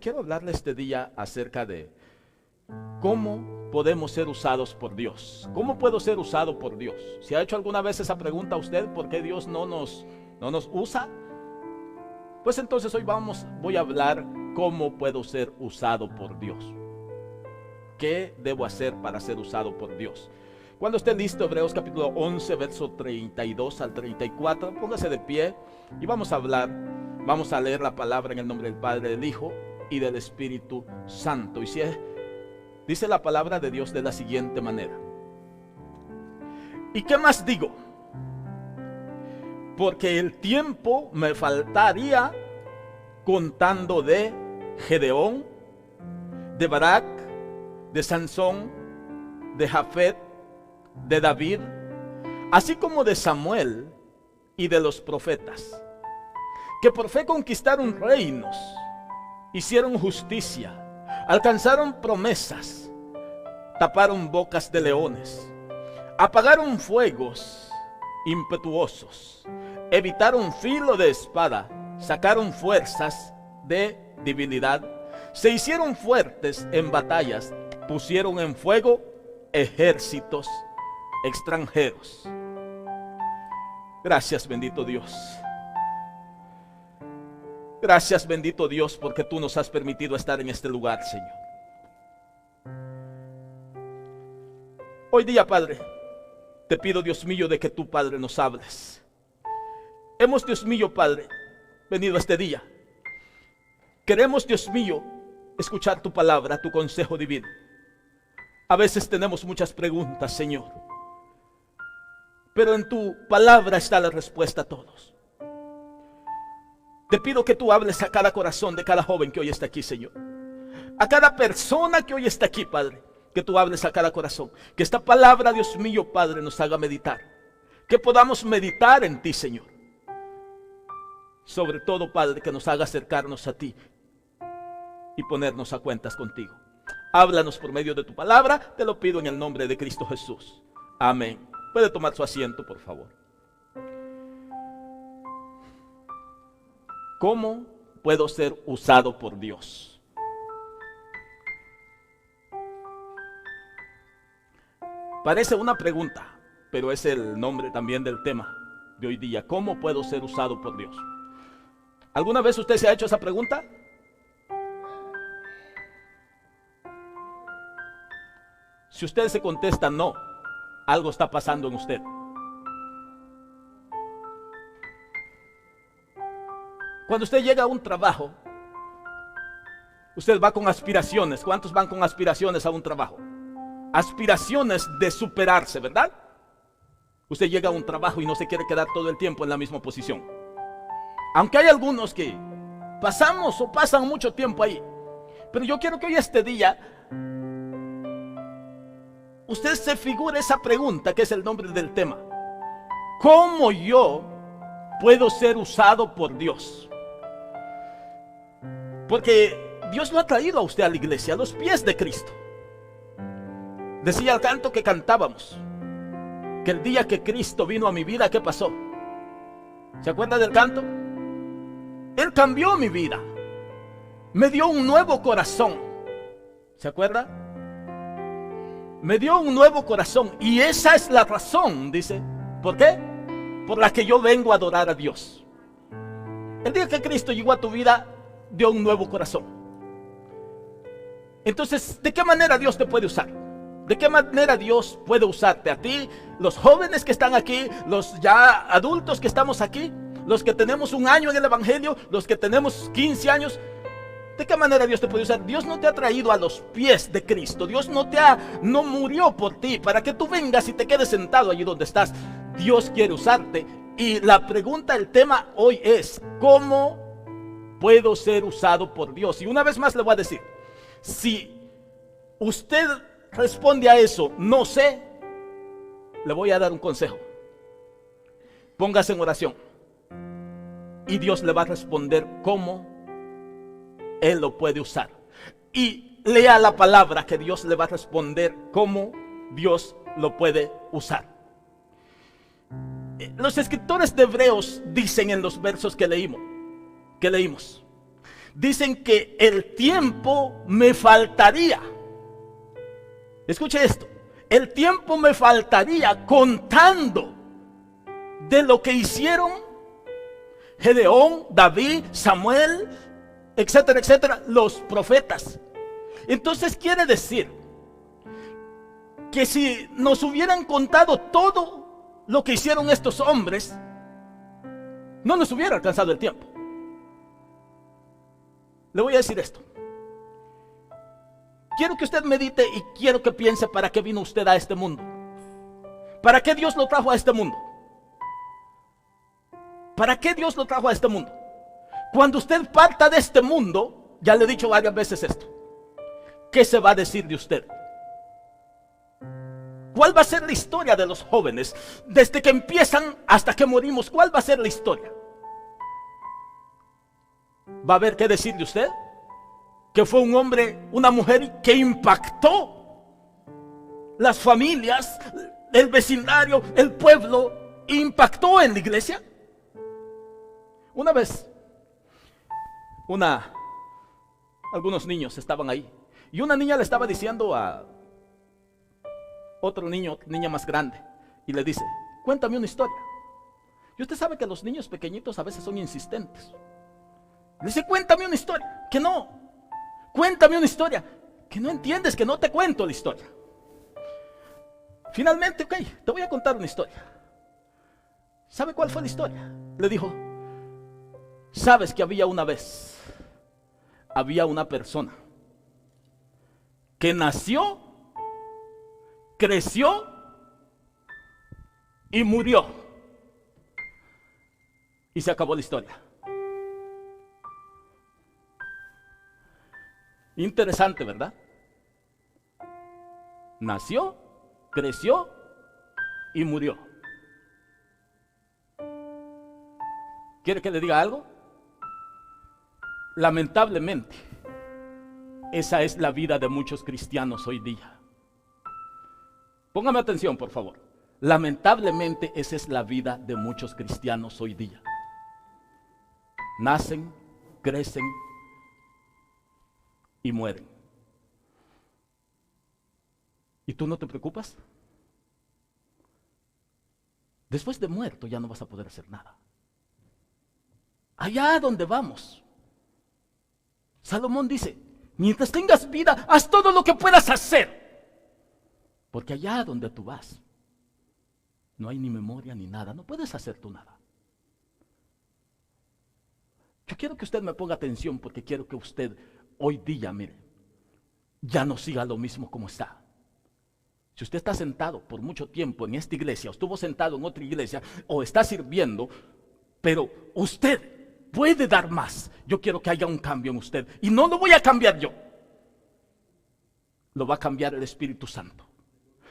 Quiero hablarle este día acerca de cómo podemos ser usados por Dios. ¿Cómo puedo ser usado por Dios? ¿Se ha hecho alguna vez esa pregunta a usted? ¿Por qué Dios no nos usa? Pues entonces hoy voy a hablar cómo puedo ser usado por Dios. ¿Qué debo hacer para ser usado por Dios? Cuando esté listo, Hebreos capítulo 11, verso 32 al 34, póngase de pie y vamos a leer la palabra en el nombre del Padre, del Hijo y del Espíritu Santo. Y dice la palabra de Dios de la siguiente manera: ¿y qué más digo? Porque el tiempo me faltaría contando de Gedeón, de Barak, de Sansón, de Jafet, de David, así como de Samuel y de los profetas, que por fe conquistaron reinos, hicieron justicia, alcanzaron promesas, taparon bocas de leones, apagaron fuegos impetuosos, evitaron filo de espada, sacaron fuerzas de debilidad, se hicieron fuertes en batallas, pusieron en fuego ejércitos extranjeros. Gracias, bendito Dios. Gracias, bendito Dios, porque tú nos has permitido estar en este lugar, Señor. Hoy día, Padre, te pido, Dios mío, de que tú, Padre, nos hables. Hemos, Dios mío, Padre, venido este día. Queremos, Dios mío, escuchar tu palabra, tu consejo divino. A veces tenemos muchas preguntas, Señor, pero en tu palabra está la respuesta a todos. Te pido que tú hables a cada corazón de cada joven que hoy está aquí, Señor. A cada persona que hoy está aquí, Padre, que tú hables a cada corazón. Que esta palabra, Dios mío, Padre, nos haga meditar. Que podamos meditar en ti, Señor. Sobre todo, Padre, que nos haga acercarnos a ti y ponernos a cuentas contigo. Háblanos por medio de tu palabra, te lo pido en el nombre de Cristo Jesús. Amén. Puede tomar su asiento, por favor. ¿Cómo puedo ser usado por Dios? Parece una pregunta, pero es el nombre también del tema de hoy día. ¿Cómo puedo ser usado por Dios? ¿Alguna vez usted se ha hecho esa pregunta? Si usted se contesta no, algo está pasando en usted. Cuando usted llega a un trabajo, usted va con aspiraciones. ¿Cuántos van con aspiraciones a un trabajo? Aspiraciones de superarse, ¿verdad? Usted llega a un trabajo y no se quiere quedar todo el tiempo en la misma posición. Aunque hay algunos que pasamos o pasan mucho tiempo ahí. Pero yo quiero que hoy este día usted se figure esa pregunta que es el nombre del tema. ¿Cómo yo puedo ser usado por Dios? Porque Dios lo ha traído a usted a la iglesia, a los pies de Cristo. Decía el canto que cantábamos, que el día que Cristo vino a mi vida, ¿qué pasó? ¿Se acuerda del canto? Él cambió mi vida. Me dio un nuevo corazón. ¿Se acuerda? Me dio un nuevo corazón. Y esa es la razón, dice. ¿Por qué? Por la que yo vengo a adorar a Dios. El día que Cristo llegó a tu vida, dio un nuevo corazón. Entonces, ¿de qué manera Dios te puede usar? ¿De qué manera Dios puede usarte? A ti, los jóvenes que están aquí, los ya adultos que estamos aquí, los que tenemos un año en el Evangelio, los que tenemos 15 años. ¿De qué manera Dios te puede usar? Dios no te ha traído a los pies de Cristo. Dios no murió por ti para que tú vengas y te quedes sentado allí donde estás. Dios quiere usarte. Y la pregunta, el tema hoy es: ¿cómo puedo ser usado por Dios? Y una vez más le voy a decir, si usted responde a eso, no sé, le voy a dar un consejo. Póngase en oración y Dios le va a responder cómo Él lo puede usar. Y lea la palabra que Dios le va a responder cómo Dios lo puede usar. Los escritores de Hebreos dicen en los versos que leímos, dicen que el tiempo me faltaría. Escuche esto, el tiempo me faltaría contando de lo que hicieron Gedeón, David, Samuel, etcétera, etcétera, los profetas. Entonces quiere decir que si nos hubieran contado todo lo que hicieron estos hombres, no nos hubiera alcanzado el tiempo. Le voy a decir esto. Quiero que usted medite y quiero que piense para qué vino usted a este mundo. ¿Para qué Dios lo trajo a este mundo? ¿Para qué Dios lo trajo a este mundo? Cuando usted parta de este mundo, ya le he dicho varias veces esto, ¿qué se va a decir de usted? ¿Cuál va a ser la historia de los jóvenes? Desde que empiezan hasta que morimos, ¿cuál va a ser la historia? ¿Va a haber qué decir de usted? Que fue un hombre, una mujer que impactó las familias, el vecindario, el pueblo, impactó en la iglesia. Una vez, algunos niños estaban ahí y una niña le estaba diciendo a otro niña más grande, y le dice: cuéntame una historia. Y usted sabe que los niños pequeñitos a veces son insistentes. Le dice: cuéntame una historia. Que no. Cuéntame una historia. Que no entiendes, que no te cuento la historia. Finalmente, ok, te voy a contar una historia. ¿Sabe cuál fue la historia? Le dijo: sabes que había una persona que nació, creció y murió. Y se acabó la historia. Interesante, ¿verdad? Nació, creció y murió. ¿Quiere que le diga algo? Lamentablemente, esa es la vida de muchos cristianos hoy día. Póngame atención, por favor. Lamentablemente, esa es la vida de muchos cristianos hoy día. Nacen, crecen y mueren. ¿Y tú no te preocupas? Después de muerto ya no vas a poder hacer nada. Allá donde vamos, Salomón dice: mientras tengas vida, haz todo lo que puedas hacer, porque allá donde tú vas no hay ni memoria ni nada, no puedes hacer tú nada. Yo quiero que usted me ponga atención, porque quiero que usted hoy día, mire, ya no siga lo mismo como está. Si usted está sentado por mucho tiempo en esta iglesia, o estuvo sentado en otra iglesia, o está sirviendo, pero usted puede dar más, yo quiero que haya un cambio en usted. Y no lo voy a cambiar yo, lo va a cambiar el Espíritu Santo,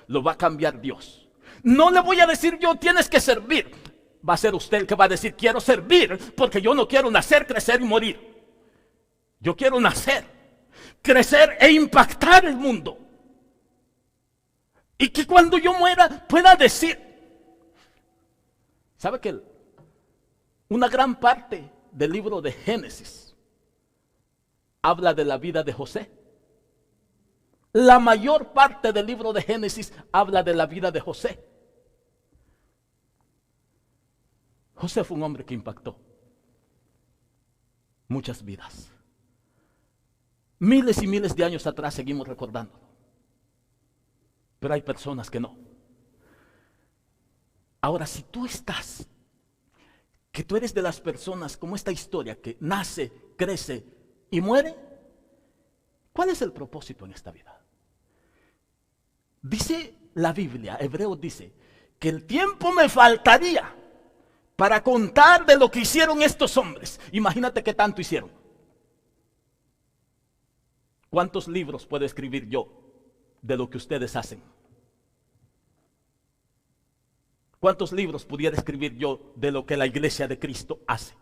lo va a cambiar Dios. No le voy a decir yo: tienes que servir. Va a ser usted el que va a decir: quiero servir, porque yo no quiero nacer, crecer y morir. Yo quiero nacer, crecer e impactar el mundo. Y que cuando yo muera pueda decir. ¿Sabe que una gran parte del libro de Génesis habla de la vida de José? La mayor parte del libro de Génesis habla de la vida de José. José fue un hombre que impactó muchas vidas. Miles y miles de años atrás seguimos recordándolo. Pero hay personas que no. Ahora, si tú que tú eres de las personas como esta historia, que nace, crece y muere, ¿cuál es el propósito en esta vida? Dice la Biblia, Hebreos dice, que el tiempo me faltaría para contar de lo que hicieron estos hombres. Imagínate qué tanto hicieron. ¿Cuántos libros puedo escribir yo de lo que ustedes hacen? ¿Cuántos libros pudiera escribir yo de lo que la iglesia de Cristo hace?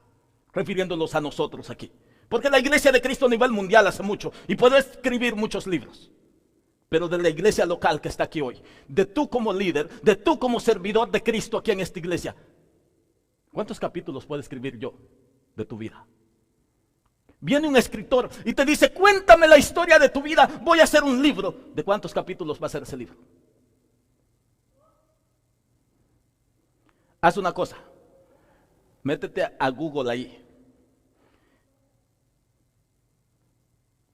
Refiriéndolos a nosotros aquí. Porque la iglesia de Cristo a nivel mundial hace mucho y puedo escribir muchos libros. Pero de la iglesia local que está aquí hoy, de tú como líder, de tú como servidor de Cristo aquí en esta iglesia, ¿cuántos capítulos puedo escribir yo de tu vida? Viene un escritor y te dice, cuéntame la historia de tu vida, voy a hacer un libro. ¿De cuántos capítulos va a ser ese libro? Haz una cosa, métete a Google ahí.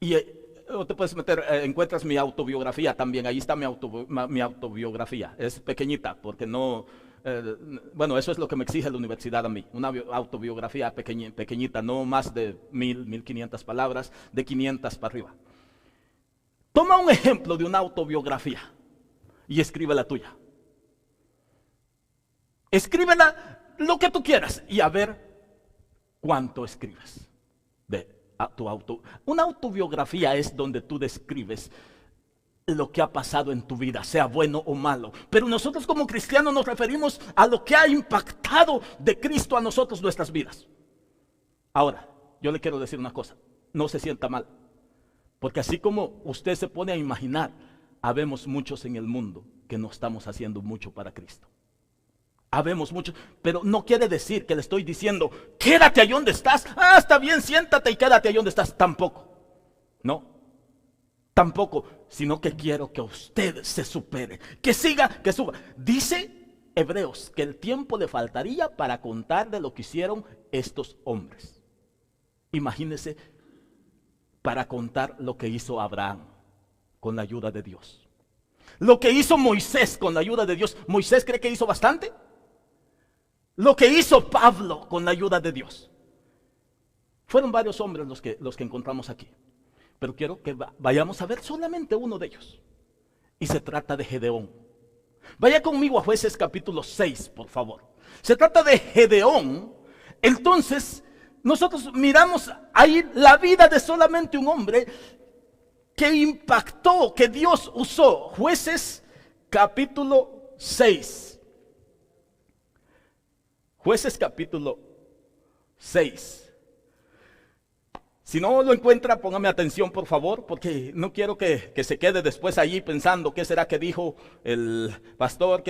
Y o te puedes meter, encuentras mi autobiografía también, ahí está mi autobiografía. Es pequeñita porque no, bueno, eso es lo que me exige la universidad a mí, una autobiografía pequeñita, no más de 1500 palabras, de 500 para arriba. Toma un ejemplo de una autobiografía y escribe la tuya. Escríbela lo que tú quieras y a ver cuánto escribes de tu Una autobiografía es donde tú describes lo que ha pasado en tu vida, sea bueno o malo. Pero nosotros como cristianos nos referimos a lo que ha impactado de Cristo a nosotros nuestras vidas. Ahora, yo le quiero decir una cosa, no se sienta mal, porque así como usted se pone a imaginar, habemos muchos en el mundo que no estamos haciendo mucho para Cristo. Habemos muchos, pero no quiere decir que le estoy diciendo, quédate ahí donde estás. Ah, está bien, siéntate y quédate ahí donde estás. Tampoco, no, tampoco, sino que quiero que usted se supere, que siga, que suba. Dice Hebreos que el tiempo le faltaría para contar de lo que hicieron estos hombres. Imagínese para contar lo que hizo Abraham con la ayuda de Dios. Lo que hizo Moisés con la ayuda de Dios. ¿Moisés cree que hizo bastante? Lo que hizo Pablo con la ayuda de Dios. Fueron varios hombres los que encontramos aquí. Pero quiero que vayamos a ver solamente uno de ellos. Y se trata de Gedeón. Vaya conmigo a Jueces capítulo 6, por favor. Se trata de Gedeón. Entonces, nosotros miramos ahí la vida de solamente un hombre que impactó, que Dios usó. Jueces capítulo 6. Jueces capítulo 6. Si no lo encuentra, póngame atención por favor, porque no quiero que se quede después allí pensando qué será que dijo el pastor,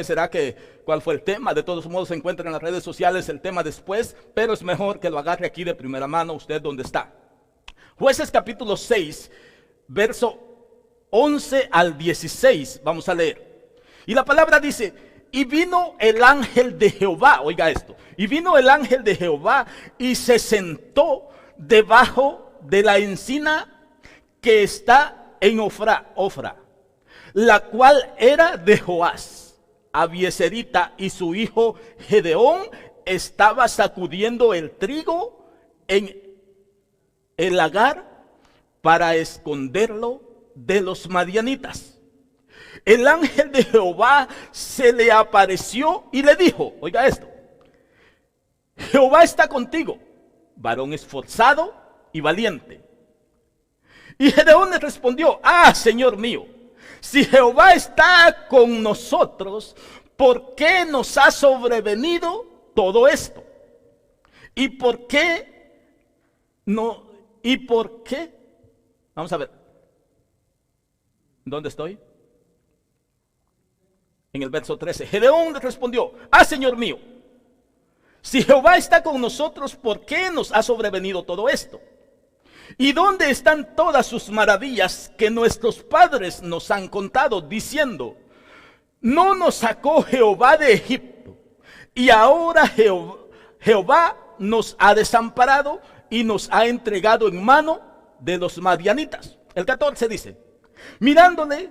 cuál fue el tema. De todos modos se encuentra en las redes sociales el tema después, pero es mejor que lo agarre aquí de primera mano usted donde está. Jueces capítulo 6, verso 11 al 16, vamos a leer. Y la palabra dice: y vino el ángel de Jehová, oiga esto, y vino el ángel de Jehová y se sentó debajo de la encina que está en Ofra, la cual era de Joás, Abieserita, y su hijo Gedeón estaba sacudiendo el trigo en el lagar para esconderlo de los madianitas. El ángel de Jehová se le apareció y le dijo, oiga esto: Jehová está contigo, varón esforzado y valiente. Y Gedeón le respondió: ah, Señor mío, si Jehová está con nosotros, ¿por qué nos ha sobrevenido todo esto? ¿Y por qué no? ¿Y por qué? Vamos a ver. ¿Dónde estoy? En el verso 13. Gedeón le respondió: ah, Señor mío, si Jehová está con nosotros, ¿por qué nos ha sobrevenido todo esto? ¿Y dónde están todas sus maravillas que nuestros padres nos han contado, diciendo: no nos sacó Jehová de Egipto, y ahora Jehová nos ha desamparado y nos ha entregado en mano de los madianitas? El 14 dice: mirándole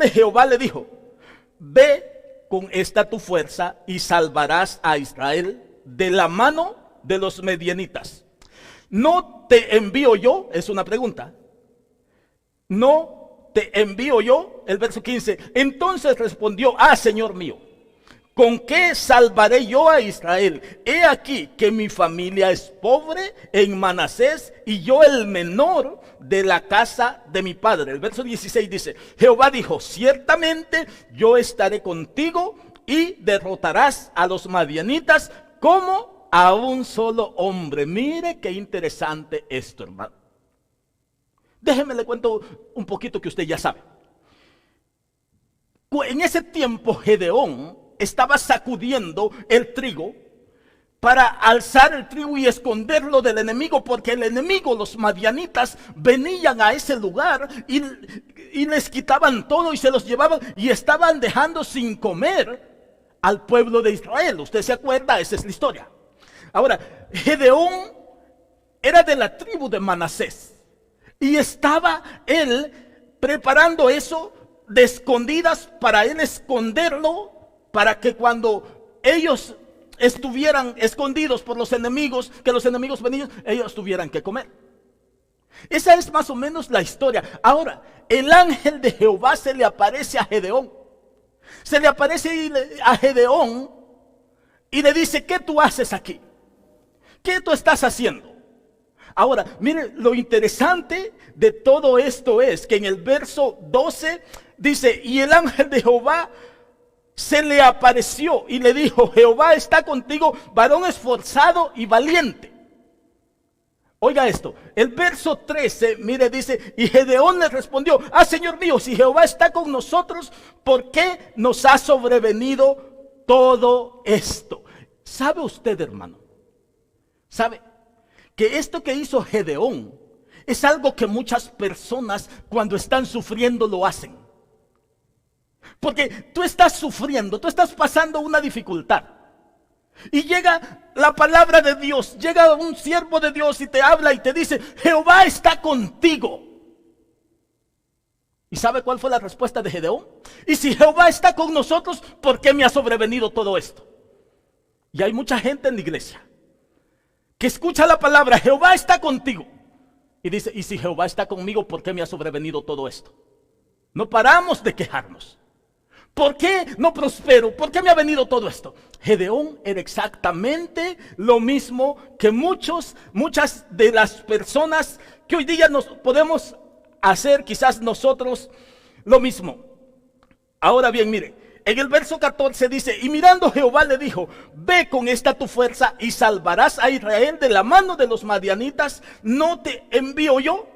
Jehová le dijo: ve con esta tu fuerza y salvarás a Israel de la mano de los madianitas. ¿No te envío yo? Es una pregunta. ¿No te envío yo? El verso 15. Entonces respondió: ah, Señor mío, ¿con qué salvaré yo a Israel? He aquí que mi familia es pobre en Manasés y yo el menor de la casa de mi padre. El verso 16 dice: Jehová dijo: ciertamente yo estaré contigo y derrotarás a los madianitas como a un solo hombre. Mire qué interesante esto, hermano. Déjeme le cuento un poquito que usted ya sabe. En ese tiempo Gedeón estaba sacudiendo el trigo para alzar el trigo y esconderlo del enemigo, porque el enemigo, los madianitas, venían a ese lugar y les quitaban todo y se los llevaban y estaban dejando sin comer al pueblo de Israel. ¿Usted se acuerda? Esa es la historia. Ahora, Gedeón era de la tribu de Manasés y estaba él preparando eso de escondidas para él esconderlo, para que cuando ellos estuvieran escondidos por los enemigos, que los enemigos venían, ellos tuvieran que comer. Esa es más o menos la historia. Ahora, el ángel de Jehová se le aparece a Gedeón. Se le aparece a Gedeón y le dice: ¿qué tú haces aquí? ¿Qué tú estás haciendo? Ahora, mire, lo interesante de todo esto es que en el verso 12 dice: y el ángel de Jehová se le apareció y le dijo: Jehová está contigo, varón esforzado y valiente. Oiga esto, el verso 13, mire, dice: y Gedeón le respondió: Señor mío, si Jehová está con nosotros, ¿por qué nos ha sobrevenido todo esto? ¿Sabe usted, hermano? ¿Sabe que esto que hizo Gedeón es algo que muchas personas cuando están sufriendo lo hacen? Porque tú estás sufriendo, tú estás pasando una dificultad y llega la palabra de Dios, llega un siervo de Dios y te habla y te dice: Jehová está contigo. ¿Y sabe cuál fue la respuesta de Gedeón? Y si Jehová está con nosotros, ¿por qué me ha sobrevenido todo esto? Y hay mucha gente en la iglesia que escucha la palabra: Jehová está contigo, y dice: y si Jehová está conmigo, ¿por qué me ha sobrevenido todo esto? No paramos de quejarnos. ¿Por qué no prospero? ¿Por qué me ha venido todo esto? Gedeón era exactamente lo mismo que muchas de las personas que hoy día nos podemos hacer, quizás nosotros, lo mismo. Ahora bien, mire, en el verso 14 dice: y mirando Jehová le dijo: ve con esta tu fuerza y salvarás a Israel de la mano de los madianitas. ¿No te envío yo?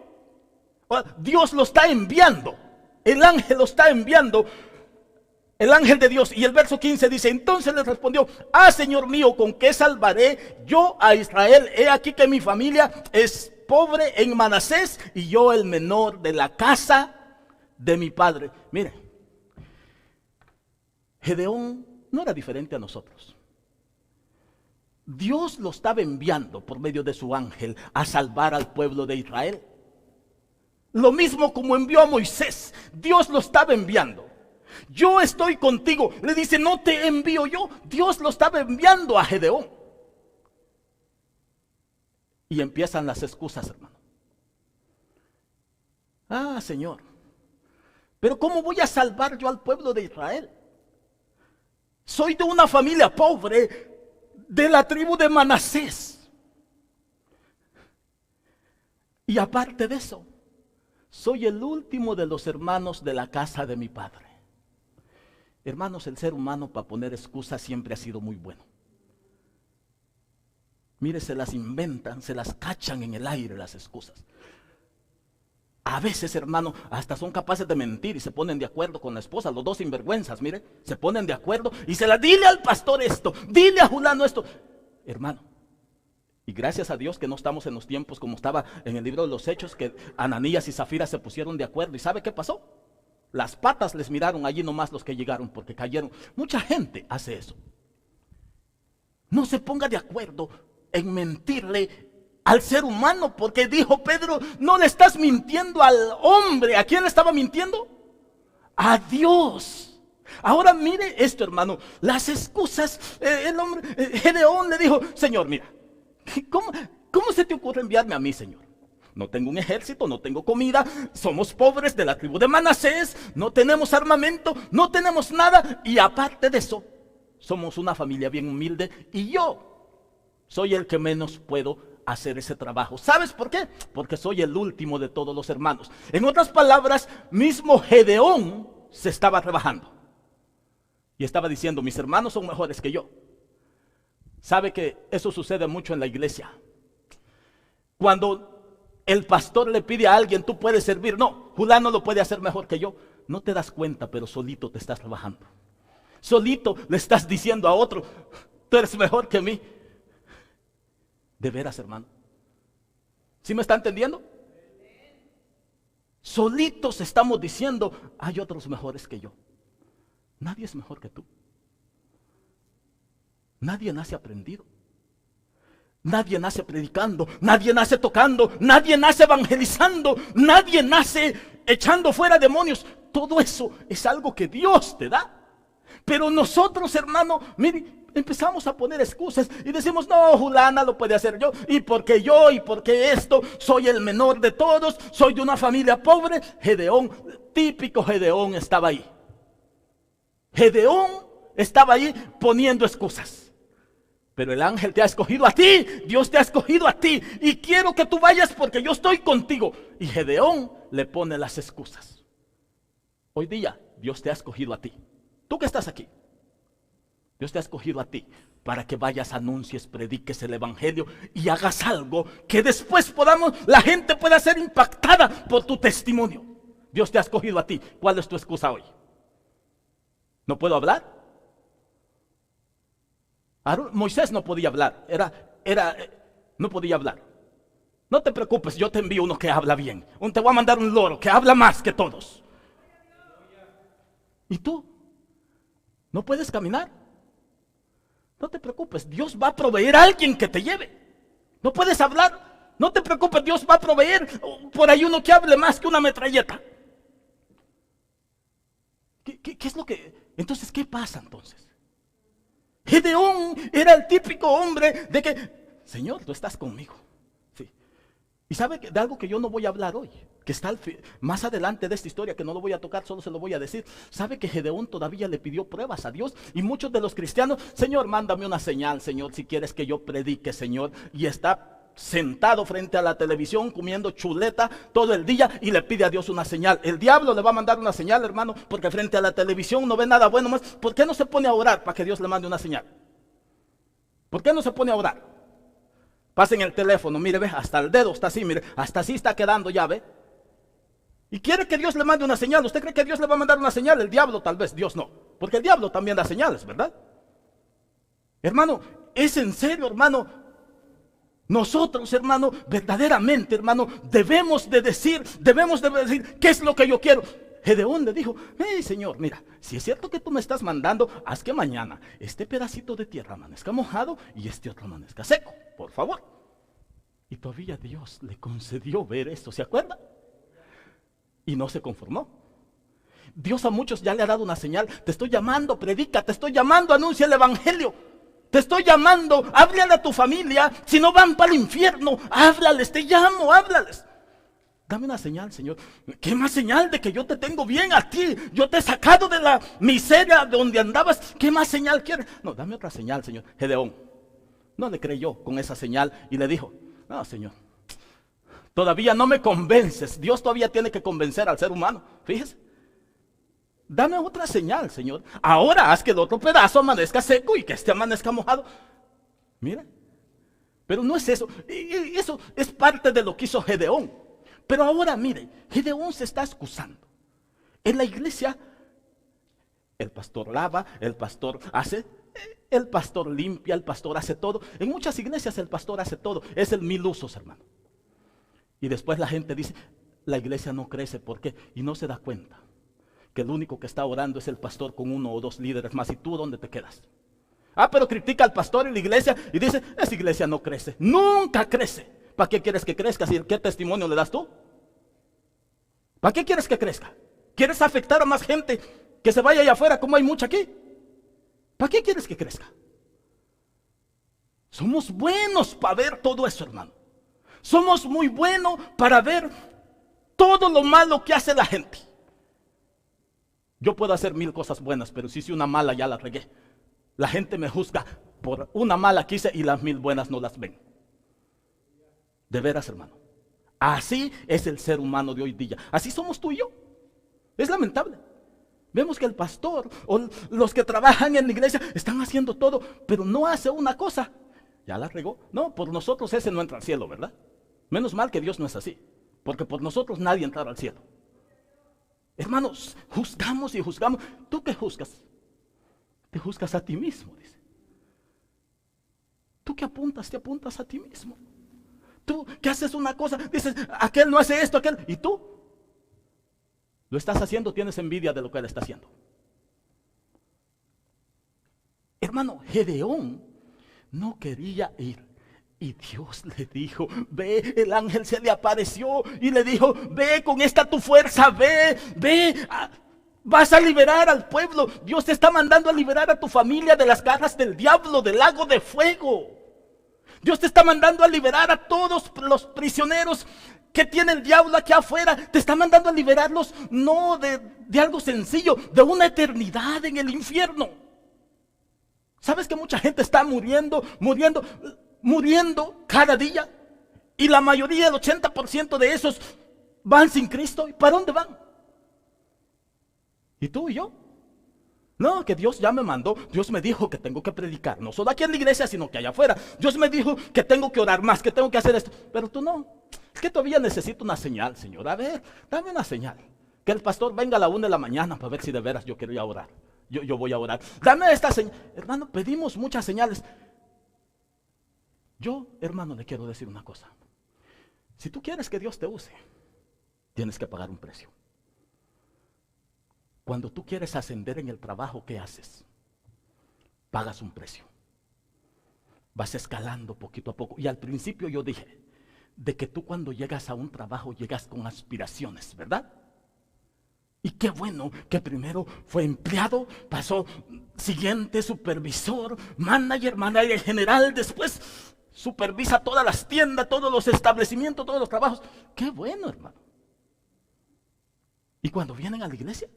Dios lo está enviando. El ángel lo está enviando. El ángel de Dios. Y el verso 15 dice: entonces le respondió: Señor mío, ¿con qué salvaré yo a Israel? He aquí que mi familia es pobre en Manasés y yo el menor de la casa de mi padre. Mire, Gedeón no era diferente a nosotros. Dios lo estaba enviando por medio de su ángel a salvar al pueblo de Israel. Lo mismo como envió a Moisés, Dios lo estaba enviando. Yo estoy contigo. Le dice: no te envío yo. Dios lo estaba enviando a Gedeón. Y empiezan las excusas, hermano. Señor, pero ¿cómo voy a salvar yo al pueblo de Israel? Soy de una familia pobre, de la tribu de Manasés. Y aparte de eso, soy el último de los hermanos de la casa de mi padre. Hermanos, el ser humano para poner excusas siempre ha sido muy bueno. Mire, se las inventan, se las cachan en el aire las excusas. A veces, hermano, hasta son capaces de mentir y se ponen de acuerdo con la esposa. Los dos sinvergüenzas, mire, se ponen de acuerdo y se la: dile al pastor esto, dile a Julano esto. Hermano, y gracias a Dios que no estamos en los tiempos como estaba en el libro de los Hechos, que Ananías y Zafira se pusieron de acuerdo. ¿Y sabe qué pasó? Las patas les miraron allí nomás los que llegaron, porque cayeron. Mucha gente hace eso. No se ponga de acuerdo en mentirle al ser humano, porque dijo Pedro: no le estás mintiendo al hombre. ¿A quién le estaba mintiendo? A Dios. Ahora mire esto, hermano, las excusas. El hombre, Gedeón le dijo: Señor, mira, ¿cómo se te ocurre enviarme a mí, Señor? No tengo un ejército, no tengo comida, somos pobres de la tribu de Manasés, no tenemos armamento, no tenemos nada, y aparte de eso, somos una familia bien humilde y yo soy el que menos puedo hacer ese trabajo. ¿Sabes por qué? Porque soy el último de todos los hermanos. En otras palabras, mismo Gedeón se estaba rebajando y estaba diciendo: mis hermanos son mejores que yo. ¿Sabe que eso sucede mucho en la iglesia? Cuando el pastor le pide a alguien: tú puedes servir. No, Julano lo puede hacer mejor que yo. No te das cuenta, pero solito te estás rebajando. Solito le estás diciendo a otro: tú eres mejor que mí. De veras, hermano. ¿Sí me está entendiendo? Solitos estamos diciendo, hay otros mejores que yo. Nadie es mejor que tú. Nadie nace aprendido. Nadie nace predicando, nadie nace tocando, nadie nace evangelizando, nadie nace echando fuera demonios. Todo eso es algo que Dios te da. Pero nosotros, hermano, mire, empezamos a poner excusas y decimos, no, Julana lo puede hacer yo, y porque esto, soy el menor de todos, soy de una familia pobre. Gedeón, típico Gedeón, estaba ahí. Gedeón estaba ahí poniendo excusas. Pero el ángel te ha escogido a ti, Dios te ha escogido a ti, y quiero que tú vayas porque yo estoy contigo. Y Gedeón le pone las excusas. Hoy día Dios te ha escogido a ti. Tú que estás aquí, Dios te ha escogido a ti para que vayas, anuncies, prediques el evangelio y hagas algo que después la gente pueda ser impactada por tu testimonio. Dios te ha escogido a ti. ¿Cuál es tu excusa hoy? ¿No puedo hablar? Moisés no podía hablar, no podía hablar. No te preocupes, yo te envío uno que habla bien. Te voy a mandar un loro que habla más que todos. ¿Y tú? ¿No puedes caminar? No te preocupes, Dios va a proveer a alguien que te lleve. ¿No puedes hablar? No te preocupes, Dios va a proveer por ahí uno que hable más que una metralleta. ¿Qué es lo que? Entonces, ¿qué pasa entonces? Gedeón era el típico hombre de que, Señor, tú estás conmigo. Sí. Y sabe de algo que yo no voy a hablar hoy, que está más adelante de esta historia, que no lo voy a tocar, solo se lo voy a decir. Sabe que Gedeón todavía le pidió pruebas a Dios, y muchos de los cristianos, Señor, mándame una señal, Señor, si quieres que yo predique, Señor. Y está sentado frente a la televisión comiendo chuleta todo el día y le pide a Dios una señal. El diablo le va a mandar una señal, hermano, porque frente a la televisión no ve nada bueno más. ¿Por qué no se pone a orar para que Dios le mande una señal? ¿Por qué no se pone a orar? Pasen el teléfono, mire, ve, hasta el dedo está así, mire, hasta así está quedando ya, ve. Y quiere que Dios le mande una señal. ¿Usted cree que Dios le va a mandar una señal? El diablo tal vez, Dios no, porque el diablo también da señales, ¿verdad? Hermano, es en serio, hermano. Nosotros, hermano, verdaderamente, hermano, debemos de decir, ¿qué es lo que yo quiero? Gedeón le dijo, hey, Señor, mira, si es cierto que tú me estás mandando, haz que mañana este pedacito de tierra amanezca mojado y este otro amanezca seco, por favor. Y todavía Dios le concedió ver esto, ¿se acuerda? Y no se conformó. Dios a muchos ya le ha dado una señal. Te estoy llamando, predica, te estoy llamando, anuncia el evangelio. Te estoy llamando, háblale a tu familia. Si no van para el infierno, háblales, te llamo, háblales. Dame una señal, Señor. ¿Qué más señal de que yo te tengo bien a ti? Yo te he sacado de la miseria de donde andabas. ¿Qué más señal quieres? No, dame otra señal, Señor. Gedeón no le creyó con esa señal y le dijo, no, Señor, todavía no me convences. Dios todavía tiene que convencer al ser humano. Fíjese. Dame otra señal, Señor. Ahora haz que el otro pedazo amanezca seco y que este amanezca mojado. Mira. Pero no es eso. Y eso es parte de lo que hizo Gedeón. Pero ahora mire, Gedeón se está excusando. En la iglesia, el pastor lava, el pastor hace, el pastor limpia, el pastor hace todo. En muchas iglesias el pastor hace todo. Es el mil usos, hermano. Y después la gente dice, la iglesia no crece. ¿Por qué? Y no se da cuenta que el único que está orando es el pastor con uno o dos líderes más. ¿Y tú dónde te quedas? Pero critica al pastor y la iglesia y dice, esa iglesia no crece, nunca crece. ¿Para qué quieres que crezca? ¿Qué testimonio le das tú? ¿Para qué quieres que crezca? ¿Quieres afectar a más gente que se vaya allá afuera como hay mucha aquí? ¿Para qué quieres que crezca? Somos buenos para ver todo eso, hermano. Somos muy buenos para ver todo lo malo que hace la gente. Yo puedo hacer 1000 cosas buenas, pero si hice una mala ya la regué. La gente me juzga por una mala que hice y las 1000 buenas no las ven. De veras, hermano. Así es el ser humano de hoy día. Así somos tú y yo. Es lamentable. Vemos que el pastor o los que trabajan en la iglesia están haciendo todo, pero no hace una cosa. Ya la regó. No, por nosotros ese no entra al cielo, ¿verdad? Menos mal que Dios no es así, porque por nosotros nadie entrará al cielo. Hermanos, juzgamos y juzgamos. ¿Tú qué juzgas? Te juzgas a ti mismo, dice. Tú que apuntas, te apuntas a ti mismo. Tú que haces una cosa, dices, aquel no hace esto, aquel, y tú lo estás haciendo, tienes envidia de lo que él está haciendo. Hermano, Gedeón no quería ir. Y Dios le dijo, ve, el ángel se le apareció y le dijo, ve con esta tu fuerza, ve, vas a liberar al pueblo. Dios te está mandando a liberar a tu familia de las garras del diablo, del lago de fuego. Dios te está mandando a liberar a todos los prisioneros que tiene el diablo aquí afuera. Te está mandando a liberarlos, no de algo sencillo, de una eternidad en el infierno. ¿Sabes que mucha gente está muriendo cada día? Y la mayoría, el 80% de esos van sin Cristo. ¿Y para dónde van? ¿Y tú y yo? No, que Dios ya me mandó. Dios me dijo que tengo que predicar, no solo aquí en la iglesia, sino que allá afuera. Dios me dijo que tengo que orar más, que tengo que hacer esto. Pero tú no. Es que todavía necesito una señal, Señor. A ver, dame una señal. Que el pastor venga a la 1 de la mañana para ver si de veras yo quiero ir a orar. Yo voy a orar. Dame esta señal. Hermano, pedimos muchas señales. Yo, hermano, le quiero decir una cosa. Si tú quieres que Dios te use, tienes que pagar un precio. Cuando tú quieres ascender en el trabajo, ¿qué haces? Pagas un precio. Vas escalando poquito a poco. Y al principio yo dije, de que tú cuando llegas a un trabajo llegas con aspiraciones, ¿verdad? Y qué bueno que primero fue empleado, pasó siguiente supervisor, manager general, después supervisa todas las tiendas, todos los establecimientos, todos los trabajos. Qué bueno, hermano. ¿Y cuando vienen a la iglesia?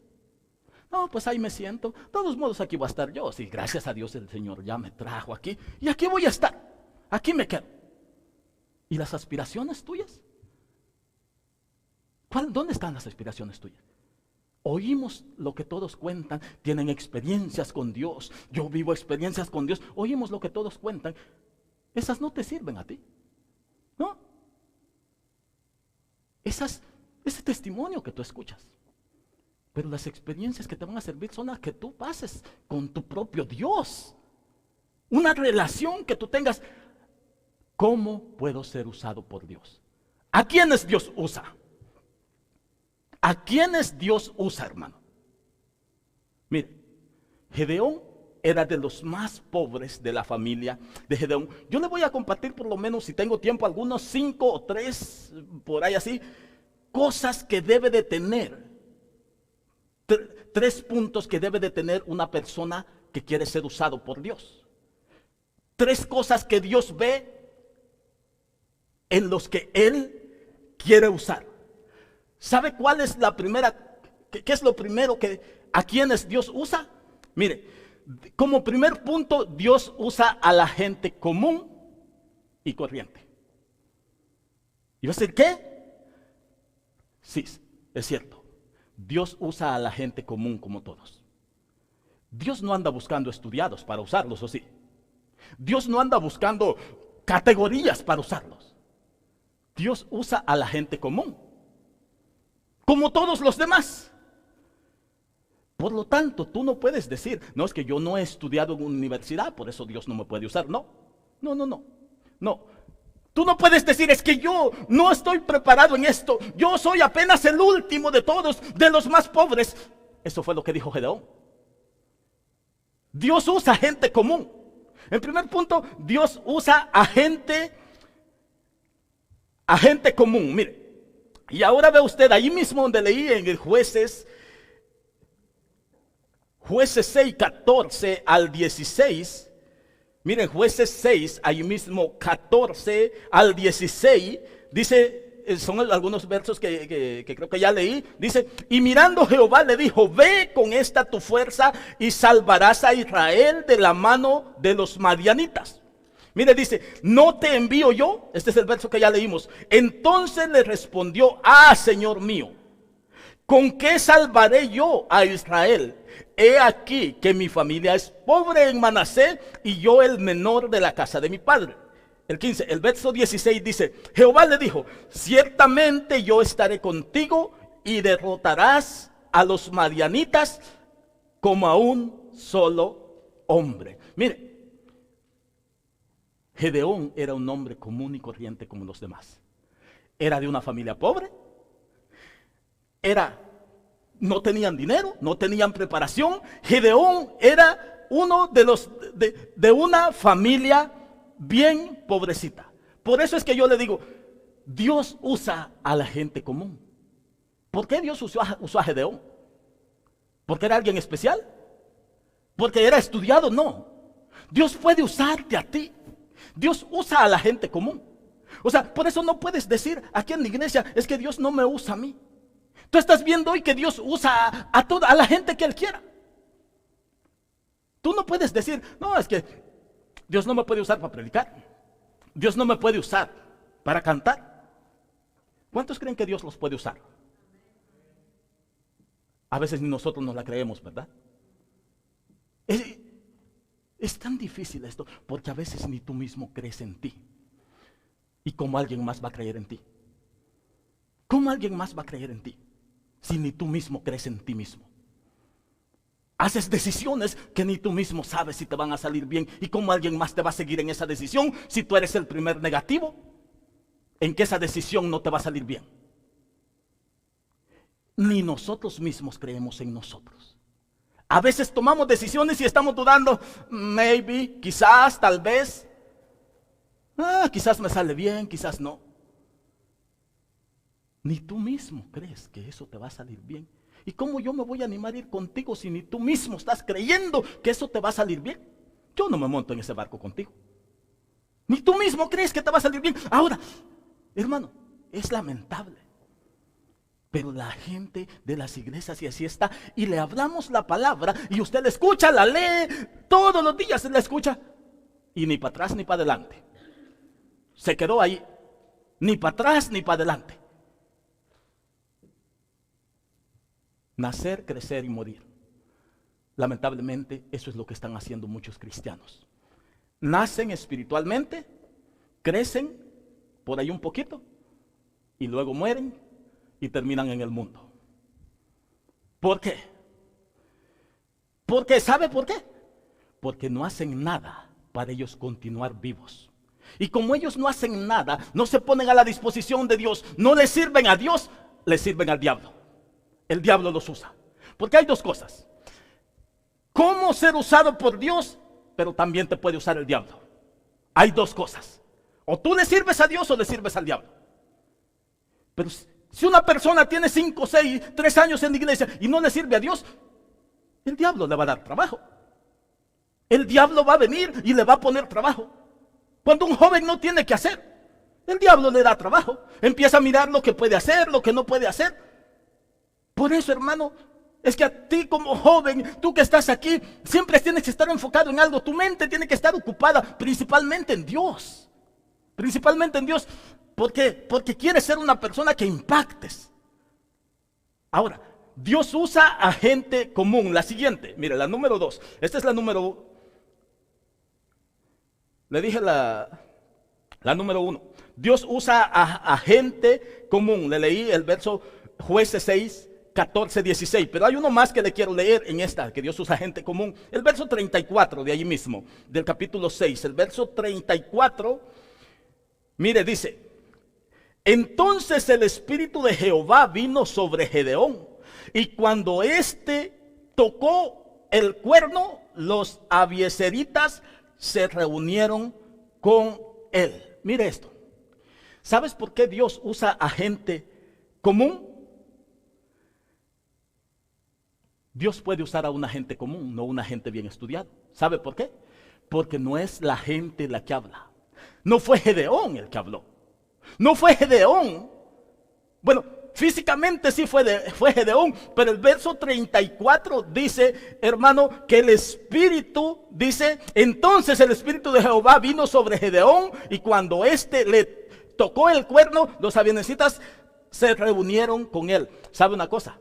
No, pues ahí me siento. De todos modos aquí voy a estar yo. Sí, gracias a Dios el Señor ya me trajo aquí. Y aquí voy a estar. Aquí me quedo. ¿Y las aspiraciones tuyas? ¿Dónde están las aspiraciones tuyas? Oímos lo que todos cuentan, tienen experiencias con Dios. Yo vivo experiencias con Dios. Oímos lo que todos cuentan. Esas no te sirven a ti, ¿no? Ese testimonio que tú escuchas. Pero las experiencias que te van a servir son las que tú pases con tu propio Dios. Una relación que tú tengas. ¿Cómo puedo ser usado por Dios? ¿A quiénes Dios usa? ¿A quiénes Dios usa, hermano? Mire, Gedeón era de los más pobres de la familia de Gedeón. Yo le voy a compartir por lo menos, si tengo tiempo, algunos 5 o 3, por ahí así, cosas que debe de tener. 3 puntos que debe de tener una persona que quiere ser usado por Dios. 3 cosas que Dios ve en los que Él quiere usar. ¿Sabe cuál es la primera? ¿Qué es lo primero a quienes Dios usa? Mire, como primer punto, Dios usa a la gente común y corriente. ¿Y va a decir qué? Sí, es cierto. Dios usa a la gente común como todos. Dios no anda buscando estudiados para usarlos, ¿o sí? Dios no anda buscando categorías para usarlos. Dios usa a la gente común, como todos los demás. Por lo tanto, tú no puedes decir, no, es que yo no he estudiado en una universidad, por eso Dios no me puede usar. No. Tú no puedes decir, es que yo no estoy preparado en esto. Yo soy apenas el último de todos, de los más pobres. Eso fue lo que dijo Gedeón. Dios usa gente común. En primer punto, Dios usa a gente común. Mire, y ahora ve usted, ahí mismo donde leí en el Jueces 6, 14 al 16. Miren, Jueces 6, ahí mismo 14 al 16, dice, son algunos versos que creo que ya leí. Dice, y mirando Jehová le dijo, ve con esta tu fuerza y salvarás a Israel de la mano de los madianitas. Mire, dice, ¿no te envío yo? Este es el verso que ya leímos. Entonces le respondió, Señor mío, ¿con qué salvaré yo a Israel? He aquí que mi familia es pobre en Manasés y yo el menor de la casa de mi padre. El 15, el verso 16 dice, Jehová le dijo, ciertamente yo estaré contigo y derrotarás a los madianitas como a un solo hombre. Mire, Gedeón era un hombre común y corriente como los demás. Era de una familia pobre. No tenían dinero, no tenían preparación. Gedeón era uno de una familia bien pobrecita. Por eso es que yo le digo, Dios usa a la gente común. ¿Por qué Dios usó a Gedeón? ¿Porque era alguien especial? ¿Porque era estudiado? No. Dios puede usarte a ti. Dios usa a la gente común. O sea, por eso no puedes decir aquí en la iglesia, es que Dios no me usa a mí. Tú estás viendo hoy que Dios usa a la gente que Él quiera. Tú no puedes decir, no, es que Dios no me puede usar para predicar. Dios no me puede usar para cantar. ¿Cuántos creen que Dios los puede usar? A veces ni nosotros nos la creemos, ¿verdad? Es tan difícil esto, porque a veces ni tú mismo crees en ti. ¿Y cómo alguien más va a creer en ti? ¿Cómo alguien más va a creer en ti si ni tú mismo crees en ti mismo? Haces decisiones que ni tú mismo sabes si te van a salir bien. ¿Y cómo alguien más te va a seguir en esa decisión si tú eres el primer negativo en que esa decisión no te va a salir bien? Ni nosotros mismos creemos en nosotros. A veces tomamos decisiones y estamos dudando, maybe, quizás, tal vez. Quizás me sale bien, quizás no. Ni tú mismo crees que eso te va a salir bien. ¿Y cómo yo me voy a animar a ir contigo si ni tú mismo estás creyendo que eso te va a salir bien? Yo no me monto en ese barco contigo. Ni tú mismo crees que te va a salir bien. Ahora, hermano, es lamentable. Pero la gente de las iglesias y así está, y le hablamos la palabra, y usted la escucha, la lee, todos los días la escucha, y ni para atrás ni para adelante. Se quedó ahí, ni para atrás ni para adelante. Nacer, crecer y morir. Lamentablemente, eso es lo que están haciendo muchos cristianos. Nacen espiritualmente, crecen por ahí un poquito, y luego mueren y terminan en el mundo. ¿Por qué? Porque, ¿sabe por qué? Porque no hacen nada para ellos continuar vivos. Y como ellos no hacen nada, no se ponen a la disposición de Dios, no le sirven a Dios, le sirven al diablo. El diablo los usa. Porque hay dos cosas. Cómo ser usado por Dios, pero también te puede usar el diablo. Hay dos cosas. O tú le sirves a Dios o le sirves al diablo. Pero si una persona tiene 5, 6, 3 años en la iglesia y no le sirve a Dios, el diablo le va a dar trabajo. El diablo va a venir y le va a poner trabajo. Cuando un joven no tiene que hacer, el diablo le da trabajo. Empieza a mirar lo que puede hacer, lo que no puede hacer. Por eso, hermano, es que a ti como joven, tú que estás aquí, siempre tienes que estar enfocado en algo. Tu mente tiene que estar ocupada principalmente en Dios. Principalmente en Dios. ¿Por qué? Porque quieres ser una persona que impactes. Ahora, Dios usa a gente común. La siguiente, mire, la número 2. Esta es la número... Le dije la número 1. Dios usa a gente común. Le leí el verso Jueces 6, 14, 16. Pero hay uno más que le quiero leer en esta, que Dios usa gente común. El verso 34 de ahí mismo, del capítulo 6. El verso 34, mire, dice: entonces el Espíritu de Jehová vino sobre Gedeón, y cuando éste tocó el cuerno, los abiezeritas se reunieron con él. Mire esto. ¿Sabes por qué Dios usa a gente común? Dios puede usar a una gente común, no una gente bien estudiada. ¿Sabe por qué? Porque no es la gente la que habla. No fue Gedeón el que habló. No fue Gedeón. Bueno, físicamente sí fue Gedeón, pero el verso 34 dice, hermano, que el Espíritu, dice, entonces el Espíritu de Jehová vino sobre Gedeón, y cuando éste le tocó el cuerno, los abiezeritas se reunieron con él. ¿Sabe una cosa?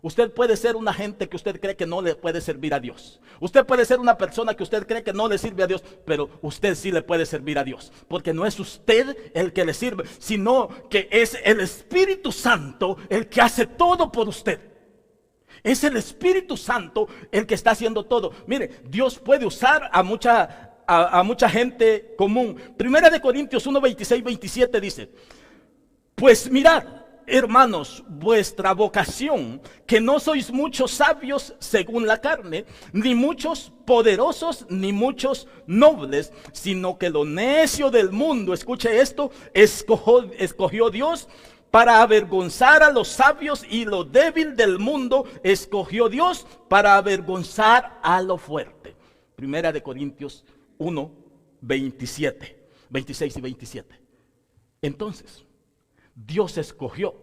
Usted puede ser una gente que usted cree que no le puede servir a Dios. Usted puede ser una persona que usted cree que no le sirve a Dios, pero usted sí le puede servir a Dios. Porque no es usted el que le sirve, sino que es el Espíritu Santo el que hace todo por usted. Es el Espíritu Santo el que está haciendo todo. Mire, Dios puede usar a a mucha gente común. Primera de Corintios 1, 26, 27 dice: pues mirad, hermanos, vuestra vocación, que no sois muchos sabios según la carne, ni muchos poderosos, ni muchos nobles, sino que lo necio del mundo, escuche esto, escogió Dios para avergonzar a los sabios, y lo débil del mundo escogió Dios para avergonzar a lo fuerte. Primera de Corintios 1, 27, 26 y 27. Entonces, Dios escogió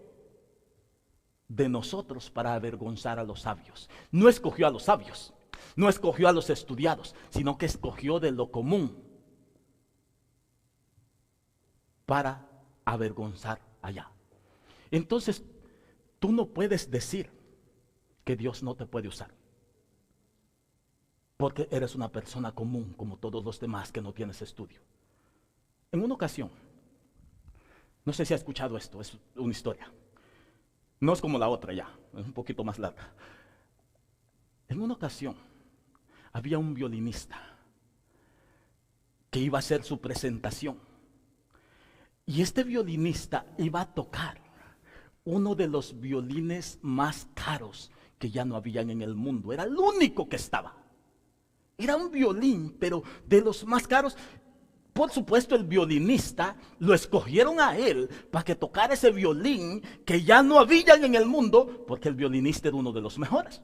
de nosotros para avergonzar a los sabios. No escogió a los sabios, no escogió a los estudiados, sino que escogió de lo común para avergonzar allá. Entonces, tú no puedes decir que Dios no te puede usar, porque eres una persona común como todos los demás que no tienes estudio. En una ocasión, no sé si ha escuchado esto, es una historia. No es como la otra ya, es un poquito más larga. En una ocasión, había un violinista que iba a hacer su presentación. Y este violinista iba a tocar uno de los violines más caros que ya no habían en el mundo. Era el único que estaba. Era un violín, pero de los más caros. Por supuesto, el violinista lo escogieron a él para que tocara ese violín que ya no habían en el mundo, porque el violinista era uno de los mejores.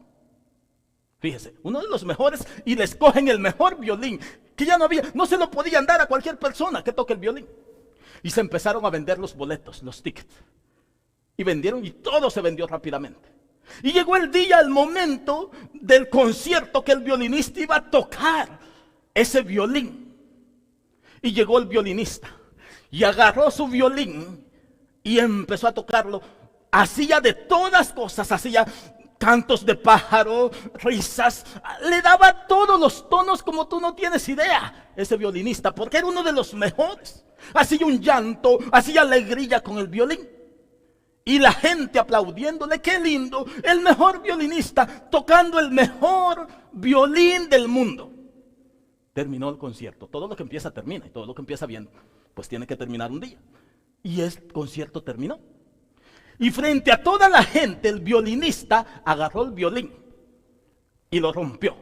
Fíjese, uno de los mejores, y le escogen el mejor violín que ya no había. No se lo podían dar a cualquier persona que toque el violín. Y se empezaron a vender los boletos, los tickets. Y vendieron, y todo se vendió rápidamente. Y llegó el día, el momento del concierto, que el violinista iba a tocar ese violín. Y llegó el violinista y agarró su violín y empezó a tocarlo. Hacía de todas cosas, hacía cantos de pájaro, risas, le daba todos los tonos como tú no tienes idea, ese violinista, porque era uno de los mejores. Hacía un llanto, hacía alegría con el violín. Y la gente aplaudiéndole, qué lindo, el mejor violinista tocando el mejor violín del mundo. Terminó el concierto. Todo lo que empieza termina, y todo lo que empieza bien pues tiene que terminar un día. Y el concierto terminó. Y frente a toda la gente, el violinista agarró el violín y lo rompió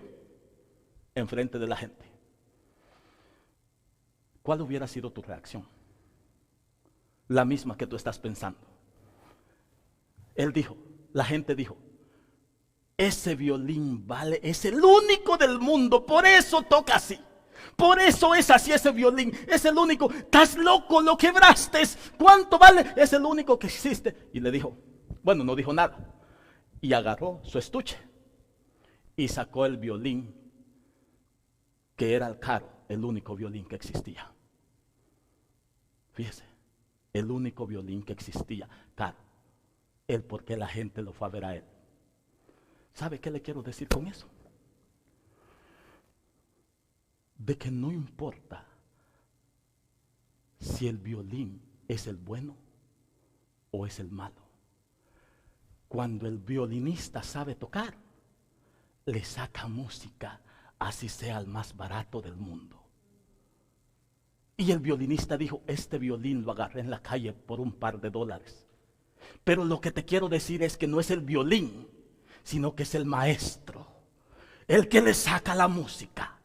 enfrente de la gente. ¿Cuál hubiera sido tu reacción? La misma que tú estás pensando. Él dijo, la gente dijo: ese violín vale, es el único del mundo, por eso toca así. Por eso es así ese violín, es el único. Estás loco, lo quebraste. ¿Cuánto vale? Es el único que existe. Y le dijo, bueno, no dijo nada. Y agarró su estuche y sacó el violín que era el caro, el único violín que existía. Fíjese, el único violín que existía, caro. El por qué la gente lo fue a ver a él. ¿Sabe qué le quiero decir con eso? De que no importa si el violín es el bueno o es el malo. Cuando el violinista sabe tocar, le saca música, así sea el más barato del mundo. Y el violinista dijo, este violín lo agarré en la calle por un par de dólares. Pero lo que te quiero decir es que no es el violín, sino que es el maestro, el que le saca la música.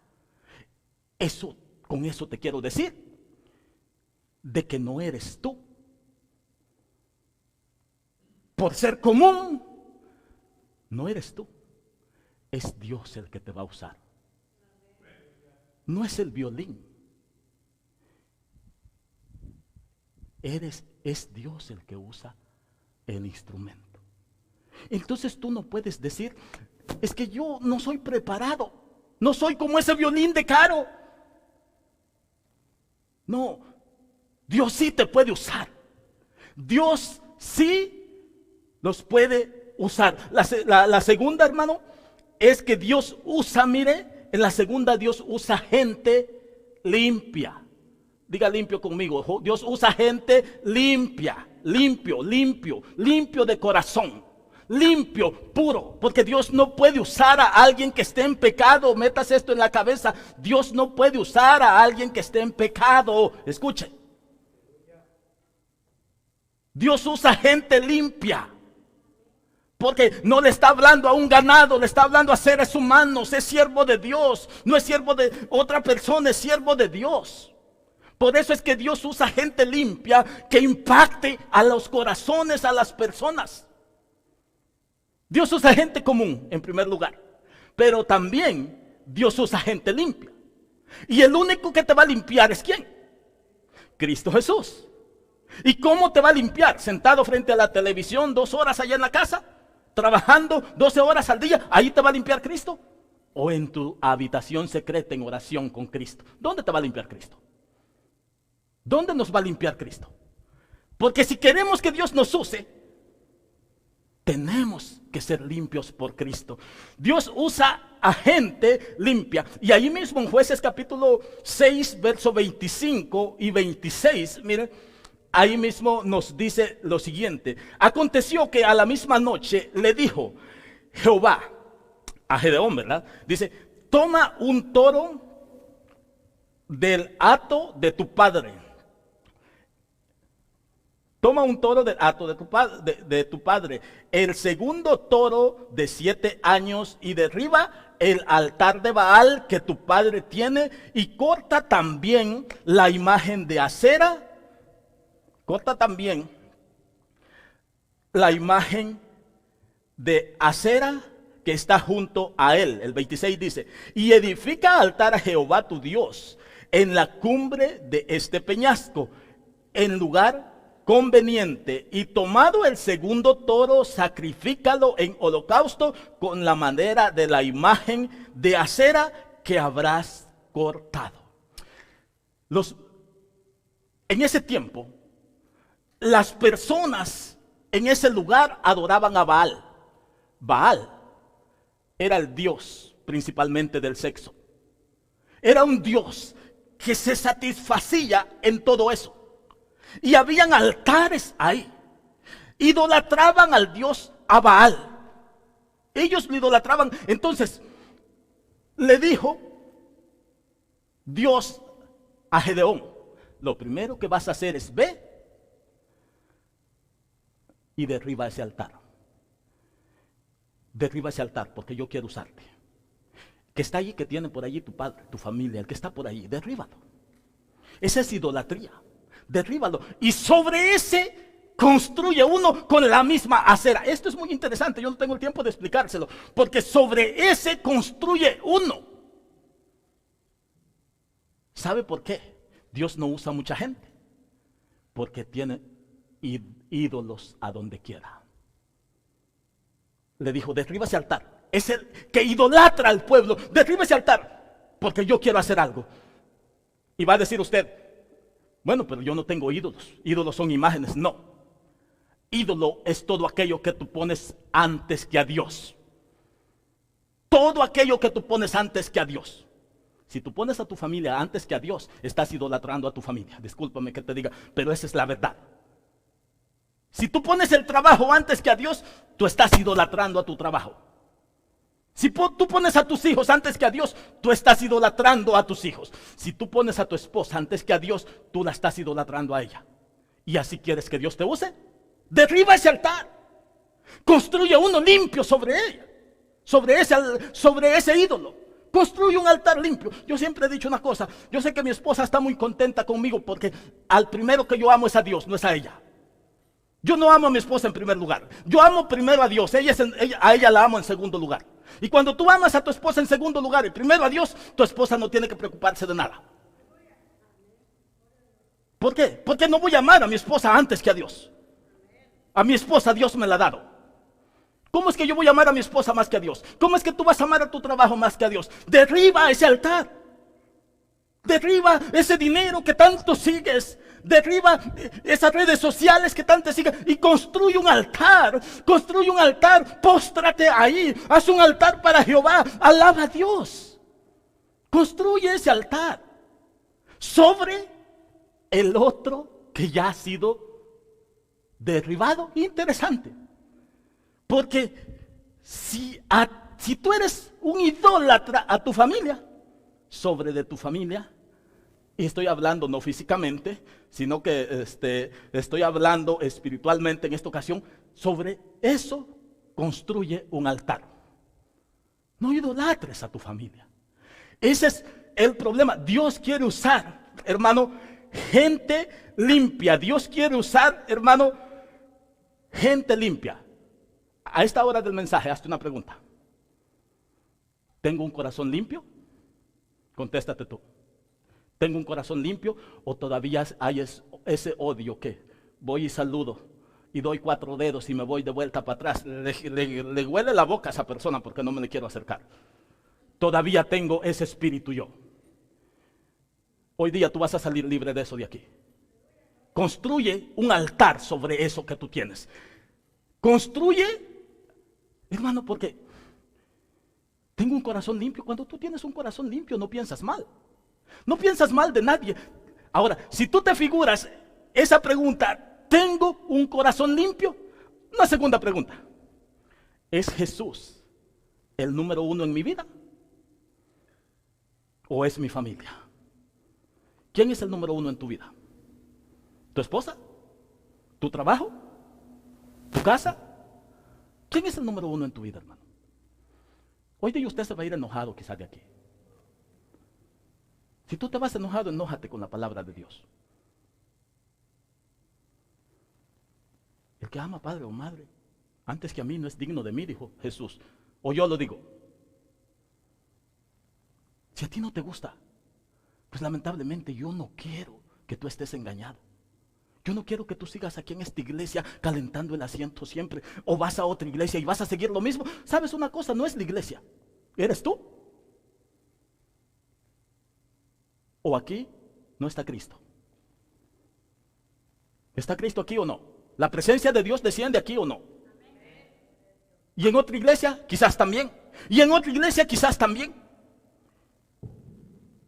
Eso, con eso te quiero decir, de que no eres tú. Por ser común, no eres tú. Es Dios el que te va a usar. No es el violín. Es Dios el que usa el instrumento. Entonces tú no puedes decir, es que yo no soy preparado, no soy como ese violín de caro. No, Dios sí te puede usar. Dios sí los puede usar. La segunda, hermano, es que Dios usa, mire, en la segunda Dios usa gente limpia. Diga limpio conmigo. Dios usa gente limpia, limpio de corazón. limpio, puro, porque Dios no puede usar a alguien que esté en pecado. Metas esto en la cabeza: Dios no puede usar a alguien que esté en pecado. Escuche, Dios usa gente limpia, porque no le está hablando a un ganado, le está hablando a seres humanos. Es siervo de Dios, no es siervo de otra persona, es siervo de Dios. Por eso es que Dios usa gente limpia que impacte a los corazones, a las personas. Dios usa gente común en primer lugar, pero también Dios usa gente limpia. Y el único que te va a limpiar es ¿quién? Cristo Jesús. ¿Y cómo te va a limpiar? Sentado frente a la televisión 2 horas allá en la casa, trabajando 12 horas al día. ¿Ahí te va a limpiar Cristo? ¿O en tu habitación secreta en oración con Cristo? ¿Dónde te va a limpiar Cristo? ¿Dónde nos va a limpiar Cristo? Porque si queremos que Dios nos use, tenemos que ser limpios por Cristo. Dios usa a gente limpia. Y ahí mismo en Jueces capítulo 6, verso 25 y 26, miren, ahí mismo nos dice lo siguiente: aconteció que a la misma noche le dijo Jehová a Gedeón, ¿verdad? Dice: toma un toro del hato de tu padre. Toma un toro del hato de tu padre, el segundo toro de 7 años, y derriba el altar de Baal que tu padre tiene, y corta también la imagen de Acera. Corta también la imagen de Acera que está junto a él. El 26 dice: y edifica altar a Jehová tu Dios en la cumbre de este peñasco, en lugar conveniente, y tomado el segundo toro, sacrifícalo en holocausto con la manera de la imagen de Acera que habrás cortado. En ese tiempo, las personas en ese lugar adoraban a Baal. Baal era el dios principalmente del sexo. Era un dios que se satisfacía en todo eso. Y habían altares ahí. Idolatraban al dios a Baal. Ellos lo idolatraban. Entonces le dijo Dios a Gedeón: lo primero que vas a hacer es ve y derriba ese altar. Derriba ese altar porque yo quiero usarte. Que está allí, que tiene por allí tu padre, tu familia, el que está por allí, derríbalo. Esa es idolatría. Derríbalo. Y sobre ese construye uno con la misma acera. Esto es muy interesante, yo no tengo el tiempo de explicárselo, porque sobre ese construye uno. ¿Sabe por qué Dios no usa mucha gente? Porque tiene ídolos a donde quiera. Le dijo: derriba ese altar. Es el que idolatra al pueblo. Derriba ese altar porque yo quiero hacer algo. Y va a decir usted: bueno, pero yo no tengo ídolos. Ídolos son imágenes. No. Ídolo es todo aquello que tú pones antes que a Dios. Todo aquello que tú pones antes que a Dios. Si tú pones a tu familia antes que a Dios, estás idolatrando a tu familia. Discúlpame que te diga, pero esa es la verdad. Si tú pones el trabajo antes que a Dios, tú estás idolatrando a tu trabajo. Si tú pones a tus hijos antes que a Dios, tú estás idolatrando a tus hijos. Si tú pones a tu esposa antes que a Dios, tú la estás idolatrando a ella. ¿Y así quieres que Dios te use? Derriba ese altar. Construye uno limpio sobre ella, sobre ese ídolo. Construye un altar limpio. Yo siempre he dicho una cosa: yo sé que mi esposa está muy contenta conmigo porque al primero que yo amo es a Dios, no es a ella. Yo no amo a mi esposa en primer lugar. Yo amo primero a Dios. A ella la amo en segundo lugar. Y cuando tú amas a tu esposa en segundo lugar y primero a Dios, tu esposa no tiene que preocuparse de nada. ¿Por qué? Porque no voy a amar a mi esposa antes que a Dios. A mi esposa Dios me la ha dado. ¿Cómo es que yo voy a amar a mi esposa más que a Dios? ¿Cómo es que tú vas a amar a tu trabajo más que a Dios? Derriba ese altar. Derriba ese dinero que tanto sigues. Derriba esas redes sociales que tanto sigues. Y construye un altar. Construye un altar. Póstrate ahí. Haz un altar para Jehová. Alaba a Dios. Construye ese altar sobre el otro que ya ha sido derribado. Interesante. Porque si tú eres un idólatra a tu familia, sobre de tu familia, y estoy hablando no físicamente, sino que estoy hablando espiritualmente en esta ocasión, sobre eso construye un altar. No idolatres a tu familia. Ese es el problema. Dios quiere usar, hermano, gente limpia. Dios quiere usar, hermano, gente limpia. A esta hora del mensaje, hazte una pregunta. ¿Tengo un corazón limpio? Contéstate tú. ¿Tengo un corazón limpio o todavía hay ese odio que voy y saludo y doy 4 dedos y me voy de vuelta para atrás? Le huele la boca a esa persona porque no me le quiero acercar. Todavía tengo ese espíritu yo. Hoy día tú vas a salir libre de eso de aquí. Construye un altar sobre eso que tú tienes. Construye, hermano, porque tengo un corazón limpio. Cuando tú tienes un corazón limpio no piensas mal. No piensas mal de nadie. Ahora, si tú te figuras esa pregunta, ¿tengo un corazón limpio? Una segunda pregunta. ¿Es Jesús el número 1 en mi vida? ¿O es mi familia? ¿Quién es el número 1 en tu vida? ¿Tu esposa? ¿Tu trabajo? ¿Tu casa? ¿Quién es el número 1 en tu vida, hermano? Hoy día usted se va a ir enojado quizás de aquí. Si tú te vas enojado, enójate con la palabra de Dios. El que ama a padre o madre antes que a mí no es digno de mí, dijo Jesús. O yo lo digo. Si a ti no te gusta, pues lamentablemente yo no quiero que tú estés engañado. Yo no quiero que tú sigas aquí en esta iglesia calentando el asiento siempre. O vas a otra iglesia y vas a seguir lo mismo. ¿Sabes una cosa? No es la iglesia. ¿Eres tú? ¿O aquí no está Cristo? ¿Está Cristo aquí o no? ¿La presencia de Dios desciende aquí o no? Y en otra iglesia quizás también. Y en otra iglesia quizás también.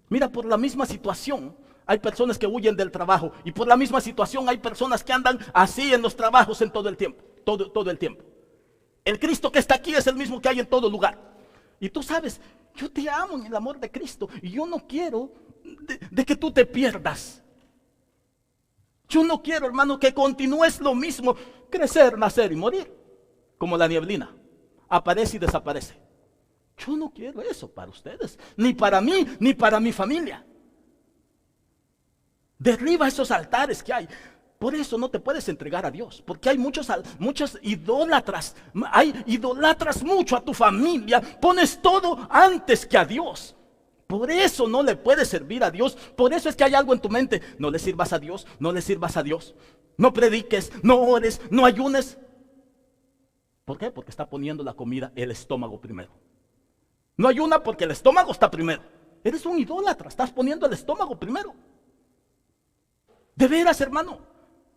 Mira, por la misma situación hay personas que huyen del trabajo. Y por la misma situación hay personas que andan así en los trabajos en todo el tiempo. Todo el tiempo. El Cristo que está aquí es el mismo que hay en todo lugar. Y tú sabes, yo te amo en el amor de Cristo. Y yo no quiero de que tú te pierdas. Yo no quiero, hermano, que continúes lo mismo. Crecer, nacer y morir. Como la nieblina. Aparece y desaparece. Yo no quiero eso para ustedes. Ni para mí, ni para mi familia. Derriba esos altares que hay. Por eso no te puedes entregar a Dios. Porque hay muchos idólatras. Hay idolatras mucho a tu familia. Pones todo antes que a Dios. Por eso no le puedes servir a Dios. Por eso es que hay algo en tu mente. No le sirvas a Dios, no le sirvas a Dios. No prediques, no ores, no ayunes. ¿Por qué? Porque está poniendo la comida, el estómago primero. No ayuna porque el estómago está primero. Eres un idólatra, estás poniendo el estómago primero. De veras, hermano.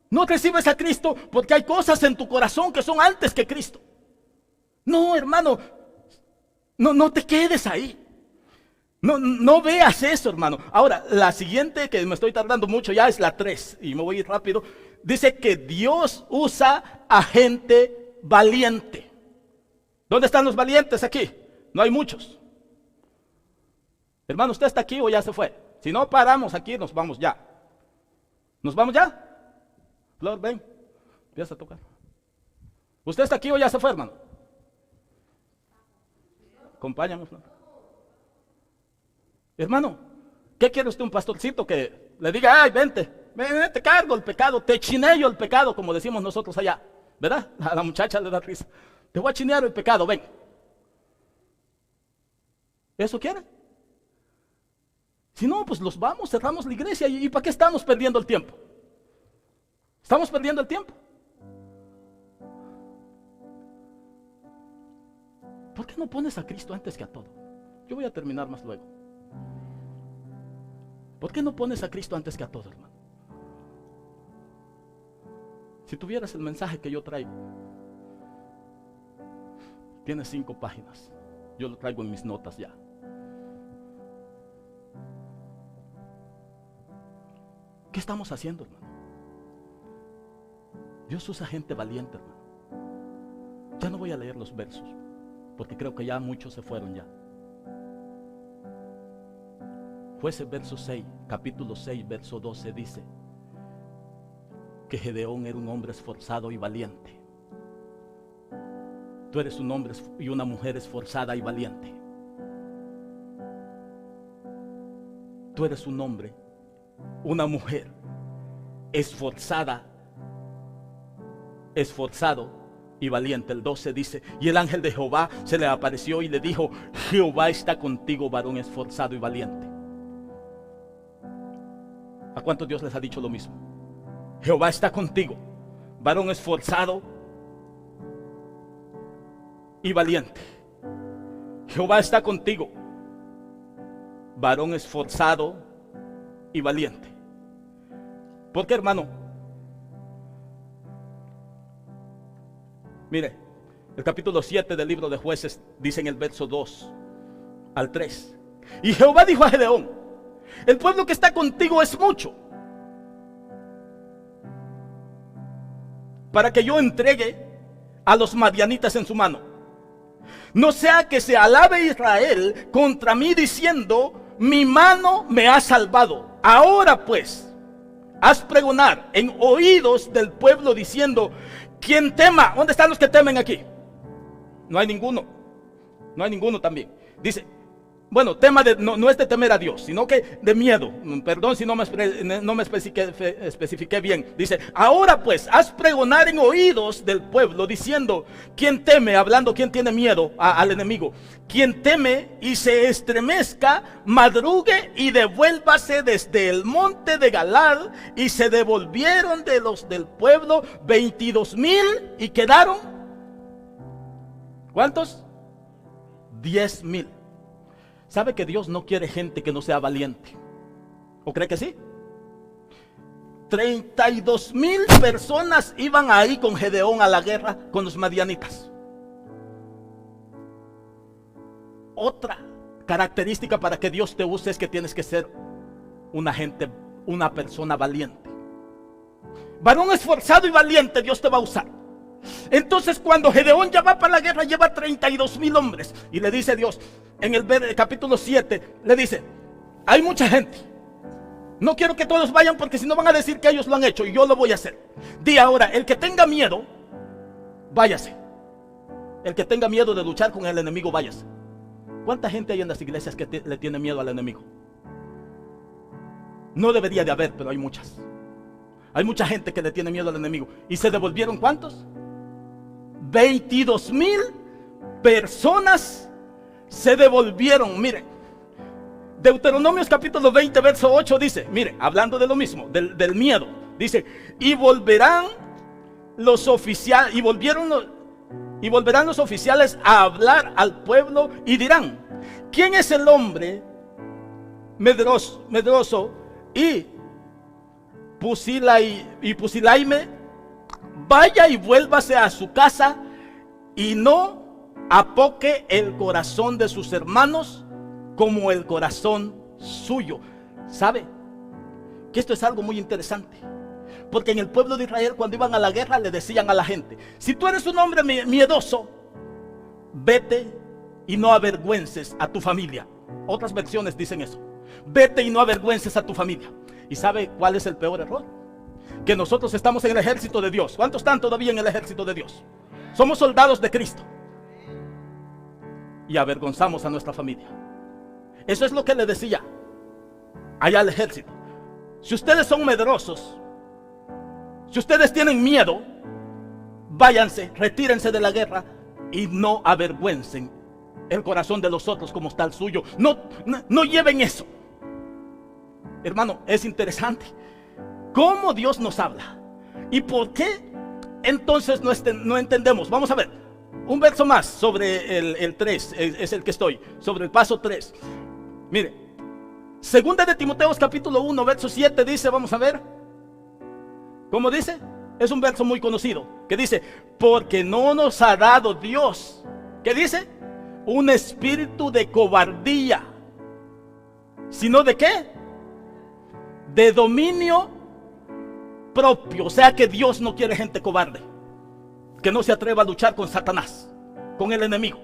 No recibes a Cristo porque hay cosas en tu corazón que son antes que Cristo. No, hermano. No te quedes ahí. No veas eso, hermano. Ahora, la siguiente, que me estoy tardando mucho ya, es la 3. Y me voy a ir rápido. Dice que Dios usa a gente valiente. ¿Dónde están los valientes aquí? No hay muchos. Hermano, ¿usted está aquí o ya se fue? Si no paramos aquí, nos vamos ya. ¿Nos vamos ya? Flor, ven. Empieza a tocar. ¿Usted está aquí o ya se fue, hermano? Acompáñanos, Flor. Hermano, ¿qué quiere usted, un pastorcito que le diga, ay, vente, te cargo el pecado, te chineo el pecado, como decimos nosotros allá, ¿verdad? A la muchacha le da risa. Te voy a chinear el pecado, ven. ¿Eso quiere? Si no, pues los vamos, cerramos la iglesia y ¿para qué estamos perdiendo el tiempo? ¿Estamos perdiendo el tiempo? ¿Por qué no pones a Cristo antes que a todo? Yo voy a terminar más luego. ¿Por qué no pones a Cristo antes que a todo, hermano? Si tuvieras el mensaje que yo traigo, tiene 5 páginas. Yo lo traigo en mis notas ya. ¿Qué estamos haciendo, hermano? Dios usa gente valiente, hermano. Ya no voy a leer los versos, porque creo que ya muchos se fueron ya. Jueces verso 6, capítulo 6, verso 12 dice que Gedeón era un hombre esforzado y valiente. Tú eres un hombre y una mujer esforzada y valiente. Tú eres un hombre, una mujer esforzado y valiente. El 12 dice: y el ángel de Jehová se le apareció y le dijo: Jehová está contigo, varón esforzado y valiente. ¿A cuántos Dios les ha dicho lo mismo? Jehová está contigo, varón esforzado y valiente. Jehová está contigo, varón esforzado y valiente. ¿Por qué, hermano? Mire, el capítulo 7 del libro de Jueces dice en el verso 2 al 3: y Jehová dijo a Gedeón: el pueblo que está contigo es mucho, para que yo entregue a los madianitas en su mano. No sea que se alabe Israel contra mí diciendo: mi mano me ha salvado. Ahora pues, haz pregonar en oídos del pueblo diciendo: quien tema. ¿Dónde están los que temen aquí? No hay ninguno. No hay ninguno también. Dice, bueno, tema no es de temer a Dios, sino que de miedo. Perdón si no me especifiqué bien. Dice: ahora pues, haz pregonar en oídos del pueblo diciendo: quien teme, hablando quien tiene miedo al enemigo, quien teme y se estremezca, madrugue y devuélvase desde el monte de Galad. Y se devolvieron de los del pueblo 22,000 y quedaron, ¿cuántos? 10,000. ¿Sabe que Dios no quiere gente que no sea valiente? ¿O cree que sí? 32,000 personas iban ahí con Gedeón a la guerra con los madianitas. Otra característica para que Dios te use es que tienes que ser una persona valiente. Varón esforzado y valiente, Dios te va a usar. Entonces, cuando Gedeón ya va para la guerra, lleva 32,000 hombres. Y le dice Dios, en el capítulo 7, le dice: hay mucha gente. No quiero que todos vayan, porque si no van a decir que ellos lo han hecho y yo lo voy a hacer. Di ahora: el que tenga miedo, váyase. El que tenga miedo de luchar con el enemigo, váyase. ¿Cuánta gente hay en las iglesias que le tiene miedo al enemigo? No debería de haber, pero hay muchas. Hay mucha gente que le tiene miedo al enemigo. ¿Y se devolvieron cuántos? 22,000 personas se devolvieron. Miren, Deuteronomios capítulo 20 verso 8 dice, mire, hablando de lo mismo, del miedo, dice: y volverán los oficiales, y volverán los oficiales a hablar al pueblo y dirán: ¿quién es el hombre medroso y pusilaime? Vaya y vuélvase a su casa y no apoque el corazón de sus hermanos como el corazón suyo. ¿Sabe? Que esto es algo muy interesante. Porque en el pueblo de Israel, cuando iban a la guerra, le decían a la gente: si tú eres un hombre miedoso, vete y no avergüences a tu familia. Otras versiones dicen eso: vete y no avergüences a tu familia. ¿Y sabe cuál es el peor error? Que nosotros estamos en el ejército de Dios. ¿Cuántos están todavía en el ejército de Dios? Somos soldados de Cristo y avergonzamos a nuestra familia. Eso es lo que le decía allá al ejército: si ustedes son medrosos, si ustedes tienen miedo, váyanse, retírense de la guerra y no avergüencen el corazón de los otros como está el suyo. No lleven eso. Hermano, es interesante cómo Dios nos habla. ¿Y por qué entonces no entendemos? Vamos a ver un verso más sobre el 3, es el que estoy, sobre el paso 3. Mire, segunda de Timoteo capítulo 1 verso 7 dice, vamos a ver, ¿cómo dice? Es un verso muy conocido, que dice: porque no nos ha dado Dios, ¿qué dice? Un espíritu de cobardía, sino ¿de qué? De dominio propio. O sea que Dios no quiere gente cobarde. que no se atreva a luchar con Satanás, con el enemigo.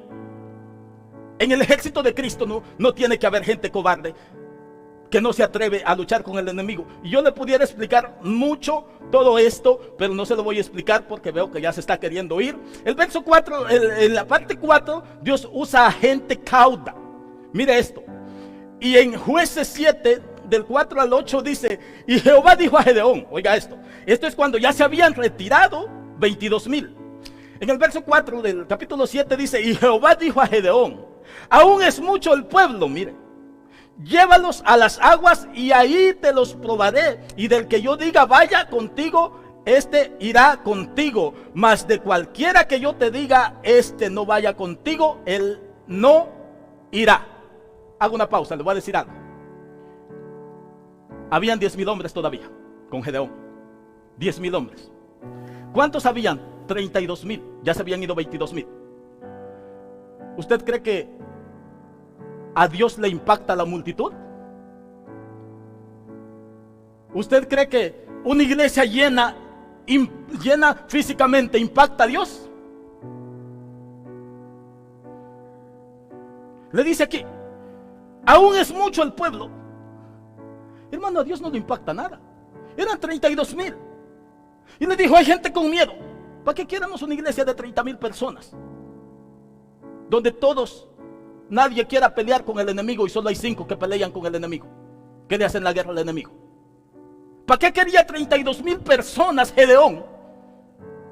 En el ejército de Cristo no tiene que haber gente cobarde que no se atreve a luchar con el enemigo. Y yo le pudiera explicar mucho todo esto, pero no se lo voy a explicar porque veo que ya se está queriendo ir. El verso 4, en la parte 4, Dios usa a gente cauda. Mire esto. Y en Jueces 7, del 4 al 8 dice: y Jehová dijo a Gedeón, oiga esto es cuando ya se habían retirado 22,000. En el verso 4 del capítulo 7 dice: y Jehová dijo a Gedeón, aún es mucho el pueblo, mire, llévalos a las aguas y ahí te los probaré, y del que yo diga vaya contigo, este irá contigo, mas de cualquiera que yo te diga este no vaya contigo, él no irá. Hago una pausa, le voy a decir algo. Habían 10,000 hombres todavía con Gedeón, 10,000 hombres. ¿Cuántos habían? 32,000, ya se habían ido 22,000. ¿Usted cree que a Dios le impacta la multitud? ¿Usted cree que una iglesia llena físicamente impacta a Dios? Le dice aquí: aún es mucho el pueblo. Hermano, a Dios no le impacta nada. Eran 32,000. Y le dijo: hay gente con miedo. ¿Para qué queremos una iglesia de 30,000 personas? Donde nadie quiera pelear con el enemigo y solo hay 5 que pelean con el enemigo, que le hacen la guerra al enemigo. ¿Para qué quería 32,000 personas Gedeón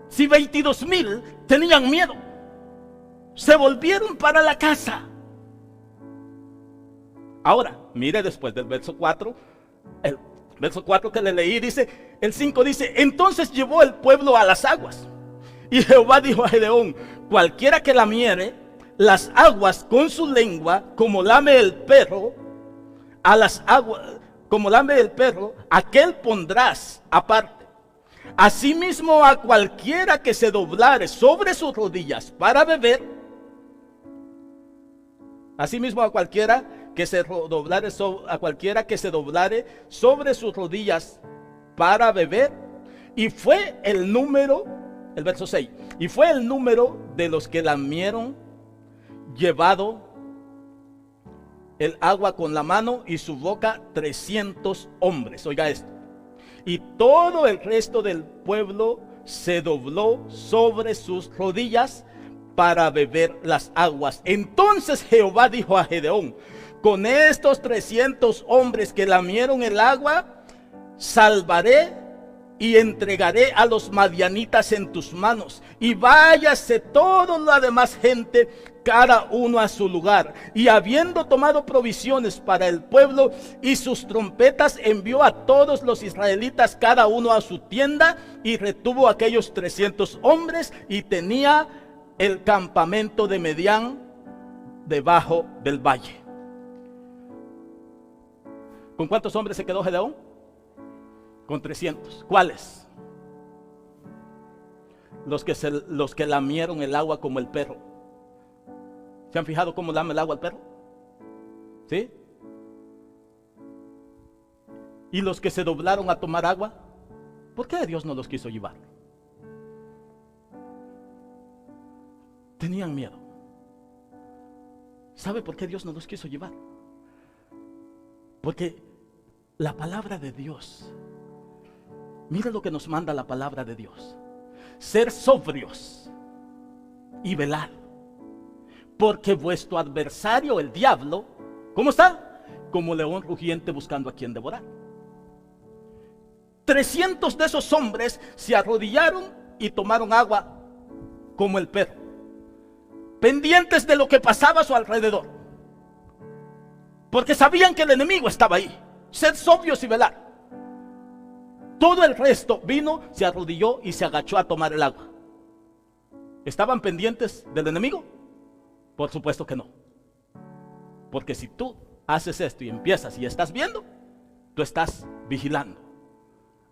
si 22,000 tenían miedo? Se volvieron para la casa. Ahora, mire después del verso 4, el verso 4 que le leí dice, el 5 dice: entonces llevó el pueblo a las aguas. Y Jehová dijo a Gedeón: cualquiera que lamiere las aguas con su lengua, como lame el perro, a las aguas, como lame el perro, aquel pondrás aparte. Asimismo a cualquiera que se doblare sobre sus rodillas para beber, asimismo a cualquiera que se doblare sobre sus rodillas para beber. Y fue el número, el verso 6, y fue el número de los que lamieron llevado el agua con la mano y su boca 300 hombres. Oiga esto. Y todo el resto del pueblo se dobló sobre sus rodillas para beber las aguas. Entonces Jehová dijo a Gedeón: con estos 300 hombres que lamieron el agua, salvaré y entregaré a los madianitas en tus manos. Y váyase toda la demás gente, cada uno a su lugar. Y habiendo tomado provisiones para el pueblo y sus trompetas, envió a todos los israelitas, cada uno a su tienda, y retuvo a aquellos 300 hombres, y tenía el campamento de Medián debajo del valle. ¿Con cuántos hombres se quedó Gedeón? Con 300. ¿Cuáles? Los que lamieron el agua como el perro. ¿Se han fijado cómo lame el agua el perro? ¿Sí? Y los que se doblaron a tomar agua, ¿por qué Dios no los quiso llevar? Tenían miedo. ¿Sabe por qué Dios no los quiso llevar? Porque la palabra de Dios, mira lo que nos manda la palabra de Dios: ser sobrios y velar, porque vuestro adversario, el diablo, ¿cómo está? Como león rugiente buscando a quien devorar. 300 de esos hombres se arrodillaron y tomaron agua como el perro, pendientes de lo que pasaba a su alrededor, porque sabían que el enemigo estaba ahí. Ser sobrios y velar. Todo el resto vino, se arrodilló y se agachó a tomar el agua. ¿Estaban pendientes del enemigo? Por supuesto que no. Porque si tú haces esto y empiezas y estás viendo, tú estás vigilando.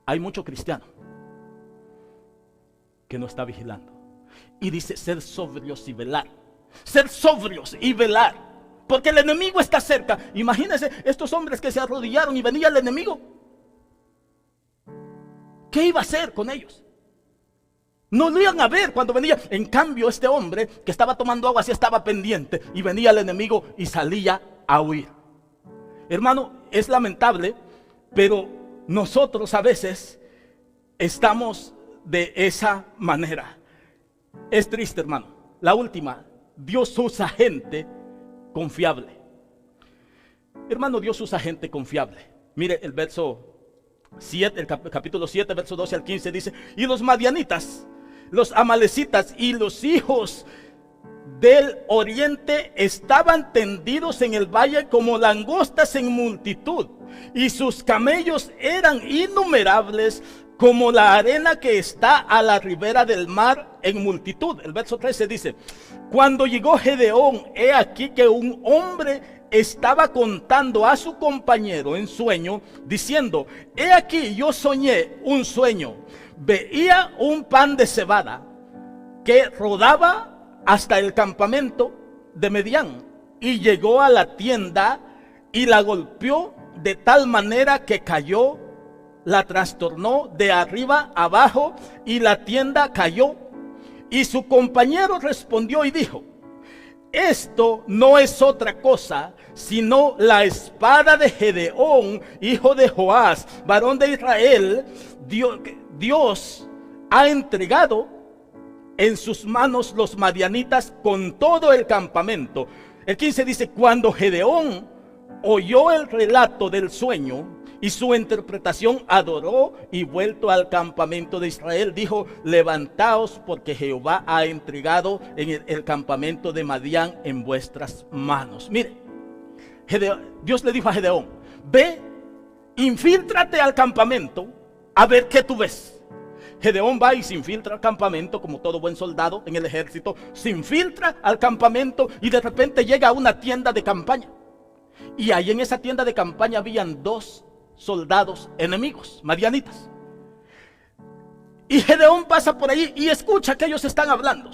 Hay mucho cristiano que no está vigilando. Y dice ser sobrios y velar. Ser sobrios y velar. Porque el enemigo está cerca. Imagínense estos hombres que se arrodillaron y venía el enemigo. ¿Qué iba a hacer con ellos? No lo iban a ver cuando venía. En cambio, este hombre que estaba tomando agua sí estaba pendiente, y venía el enemigo y salía a huir. Hermano, es lamentable, pero nosotros a veces estamos de esa manera. Es triste, hermano. La última, Dios usa gente confiable. Hermano, Dios usa gente confiable. Mire el verso 7, el capítulo 7, verso 12 al 15 dice: y los madianitas, los amalecitas y los hijos del oriente estaban tendidos en el valle como langostas en multitud, y sus camellos eran innumerables como la arena que está a la ribera del mar en multitud. El verso 13 dice: cuando llegó Gedeón, he aquí que un hombre estaba contando a su compañero en sueño, diciendo: he aquí, yo soñé un sueño. Veía un pan de cebada que rodaba hasta el campamento de Medián, y llegó a la tienda y la golpeó de tal manera que cayó, la trastornó de arriba abajo, y la tienda cayó. Y su compañero respondió y dijo: esto no es otra cosa sino la espada de Gedeón, hijo de Joás, varón de Israel. Dios ha entregado en sus manos los madianitas con todo el campamento. El 15 dice: cuando Gedeón oyó el relato del sueño y su interpretación, adoró, y vuelto al campamento de Israel, dijo: levantaos, porque Jehová ha entregado en el campamento de Madián en vuestras manos. Mire, Dios le dijo a Gedeón: ve, infíltrate al campamento a ver qué tú ves. Gedeón va y se infiltra al campamento, como todo buen soldado en el ejército. Se infiltra al campamento y de repente llega a una tienda de campaña. Y ahí en esa tienda de campaña habían 2 soldados enemigos, madianitas. Y Gedeón pasa por ahí y escucha que ellos están hablando.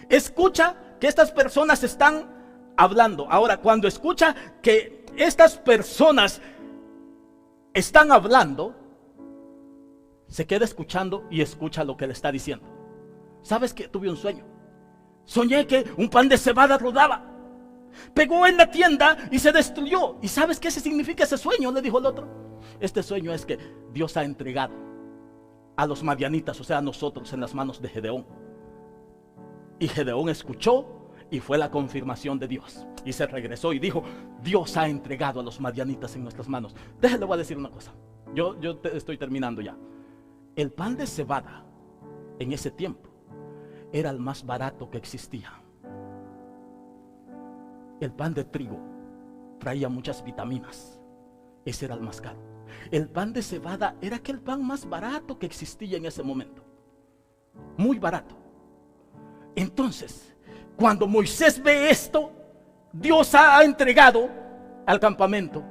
Escucha que estas personas están hablando. Ahora, cuando escucha que estas personas están hablando, se queda escuchando y escucha lo que le está diciendo. ¿Sabes qué? Tuve un sueño. Soñé que un pan de cebada rodaba, pegó en la tienda y se destruyó. ¿Y sabes qué significa ese sueño?, le dijo el otro. Este sueño es que Dios ha entregado a los madianitas, o sea, a nosotros, en las manos de Gedeón. Y Gedeón escuchó, y fue la confirmación de Dios. Y se regresó y dijo: Dios ha entregado a los madianitas en nuestras manos. Déjale, voy a decir una cosa. Yo estoy terminando ya. El pan de cebada en ese tiempo era el más barato que existía. El pan de trigo traía muchas vitaminas. Ese era el más caro. El pan de cebada era aquel pan más barato que existía en ese momento. Muy barato. Entonces, cuando Moisés ve esto, Dios ha entregado al campamento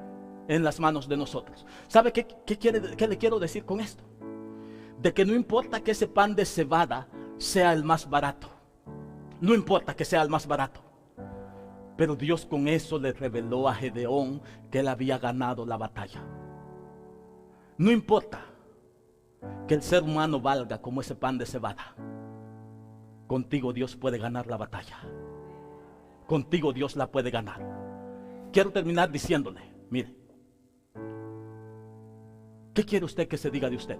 en las manos de nosotros. ¿Sabe qué le quiero decir con esto? De que no importa que ese pan de cebada sea el más barato. No importa que sea el más barato. Pero Dios con eso le reveló a Gedeón que él había ganado la batalla. No importa que el ser humano valga como ese pan de cebada. Contigo Dios puede ganar la batalla. Contigo Dios la puede ganar. Quiero terminar diciéndole: mire, ¿qué quiere usted que se diga de usted?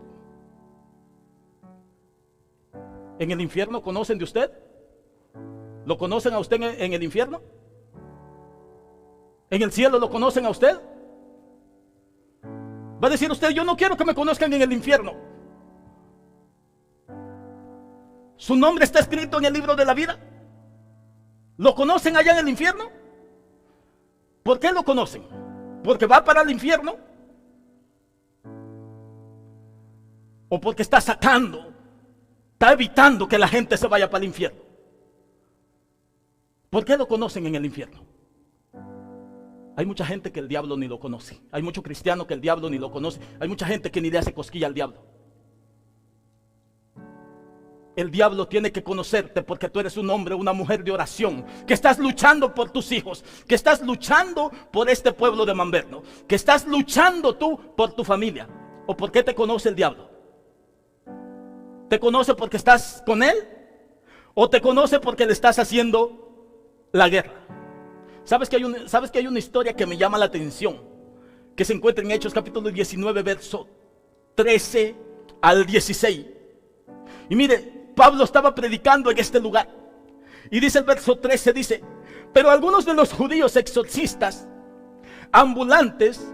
¿En el infierno conocen de usted? ¿Lo conocen a usted en el infierno? ¿En el cielo lo conocen a usted? Va a decir usted: yo no quiero que me conozcan en el infierno. ¿Su nombre está escrito en el libro de la vida? ¿Lo conocen allá en el infierno? ¿Por qué lo conocen? ¿Porque va para el infierno? ¿O porque está evitando que la gente se vaya para el infierno? ¿Por qué lo conocen en el infierno? Hay mucha gente que el diablo ni lo conoce. Hay mucho cristiano que el diablo ni lo conoce. Hay mucha gente que ni le hace cosquilla al diablo. El diablo tiene que conocerte porque tú eres un hombre o una mujer de oración, que estás luchando por tus hijos, que estás luchando por este pueblo de Manverno, que estás luchando tú por tu familia. ¿O por qué te conoce el diablo? ¿Te conoce porque estás con Él? ¿O te conoce porque le estás haciendo la guerra? ¿Sabes que hay una historia que me llama la atención? Que se encuentra en Hechos capítulo 19, verso 13 al 16. Y mire, Pablo estaba predicando en este lugar. Y dice el verso 13, dice: pero algunos de los judíos exorcistas ambulantes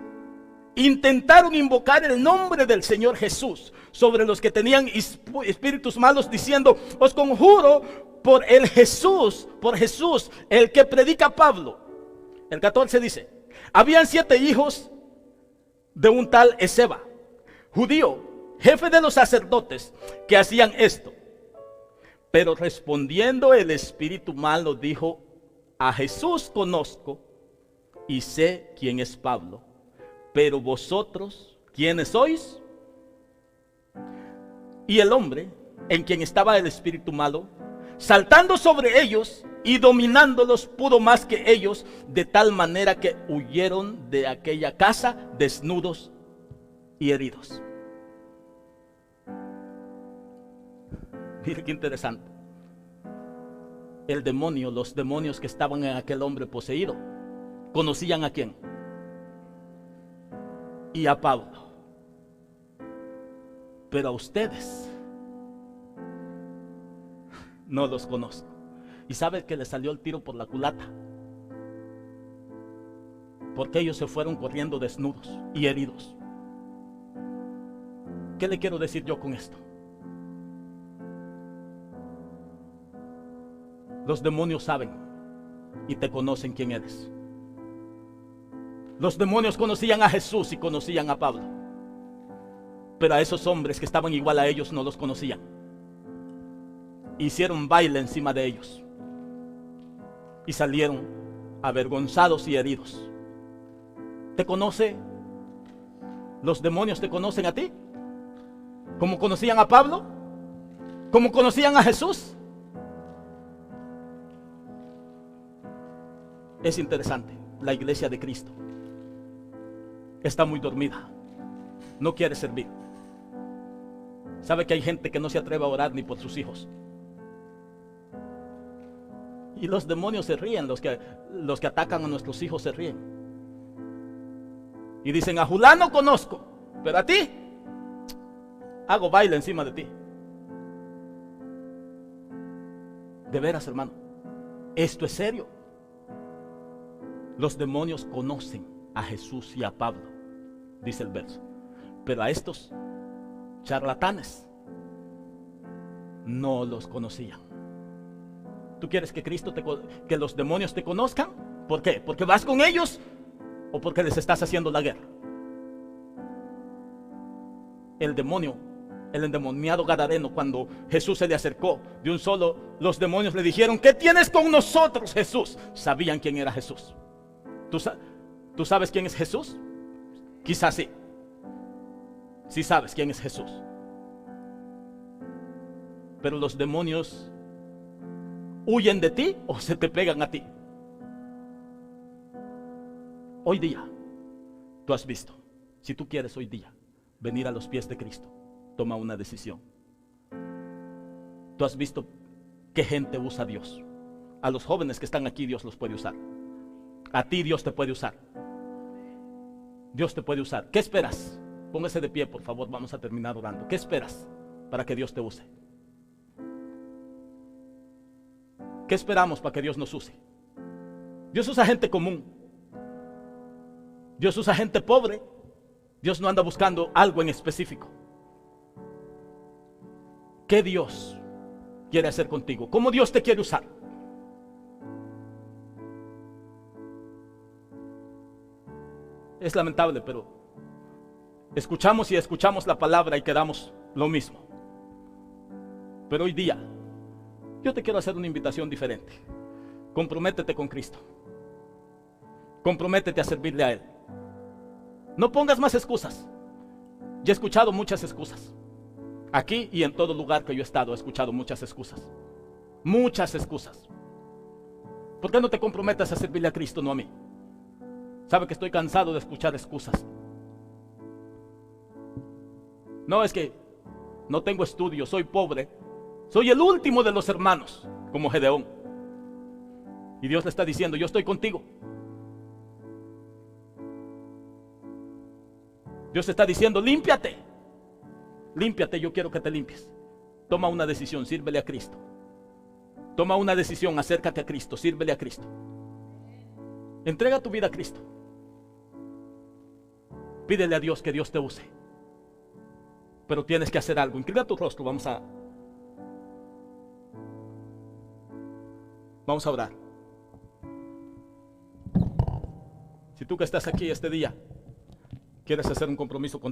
intentaron invocar el nombre del Señor Jesús sobre los que tenían espíritus malos, diciendo: os conjuro por Jesús, el que predica Pablo. El 14 dice: habían 7 hijos de un tal Esceva, judío, jefe de los sacerdotes, que hacían esto. Pero respondiendo el espíritu malo dijo: a Jesús conozco y sé quién es Pablo, pero vosotros, ¿quiénes sois? Y el hombre en quien estaba el espíritu malo, saltando sobre ellos y dominándolos, pudo más que ellos, de tal manera que huyeron de aquella casa desnudos y heridos. Mire qué interesante. Los demonios que estaban en aquel hombre poseído, conocían a quién. Y a Pablo. Pero a ustedes no los conozco. Y sabe que le salió el tiro por la culata, porque ellos se fueron corriendo desnudos y heridos. ¿Qué le quiero decir yo con esto? Los demonios saben y te conocen quién eres. Los demonios conocían a Jesús y conocían a Pablo, pero a esos hombres que estaban igual a ellos no los conocían. Hicieron baile encima de ellos y salieron avergonzados y heridos. ¿Te conoce? ¿Los demonios te conocen a ti? ¿Como conocían a Pablo? ¿Como conocían a Jesús? Es interesante, la iglesia de Cristo está muy dormida, no quiere servir. ¿Sabe que hay gente que no se atreve a orar ni por sus hijos? Y los demonios se ríen, los que atacan a nuestros hijos se ríen. Y dicen: a Julano conozco, pero a ti hago baile encima de ti. De veras, hermano, esto es serio. Los demonios conocen a Jesús y a Pablo, dice el verso, pero a estos charlatanes no los conocían. ¿Tú quieres que que los demonios te conozcan? ¿Por qué? ¿Porque vas con ellos o porque les estás haciendo la guerra? El endemoniado gadareno, cuando Jesús se le acercó de un solo, los demonios le dijeron: ¿qué tienes con nosotros, Jesús? Sabían quién era Jesús. ¿Tú sabes quién es Jesús? Quizás sí. Sí sabes quién es Jesús. Pero los demonios huyen de ti o se te pegan a ti. Hoy día, tú has visto, si tú quieres hoy día venir a los pies de Cristo, toma una decisión. Tú has visto qué gente usa a Dios. A los jóvenes que están aquí Dios los puede usar. A ti Dios te puede usar. Dios te puede usar. ¿Qué esperas? Póngase de pie, por favor, vamos a terminar orando. ¿Qué esperas para que Dios te use? ¿Qué esperamos para que Dios nos use? Dios usa gente común. Dios usa gente pobre. Dios no anda buscando algo en específico. ¿Qué Dios quiere hacer contigo? ¿Cómo Dios te quiere usar? Es lamentable, pero escuchamos la palabra y quedamos lo mismo. Pero hoy día yo te quiero hacer una invitación diferente. Comprométete con Cristo. Comprométete a servirle a Él. No pongas más excusas. Ya he escuchado muchas excusas. Aquí y en todo lugar que yo he estado he escuchado muchas excusas. Muchas excusas. ¿Por qué no te comprometes a servirle a Cristo, no a mí? Sabe que estoy cansado de escuchar excusas. No, es que no tengo estudios, soy pobre, soy el último de los hermanos, como Gedeón. Y Dios le está diciendo, yo estoy contigo. Dios está diciendo, límpiate, límpiate, yo quiero que te limpies. Toma una decisión, sírvele a Cristo. Toma una decisión, acércate a Cristo, sírvele a Cristo. Entrega tu vida a Cristo. Pídele a Dios que Dios te use. Pero tienes que hacer algo. Inclina tu rostro, vamos a orar. Si tú que estás aquí este día quieres hacer un compromiso con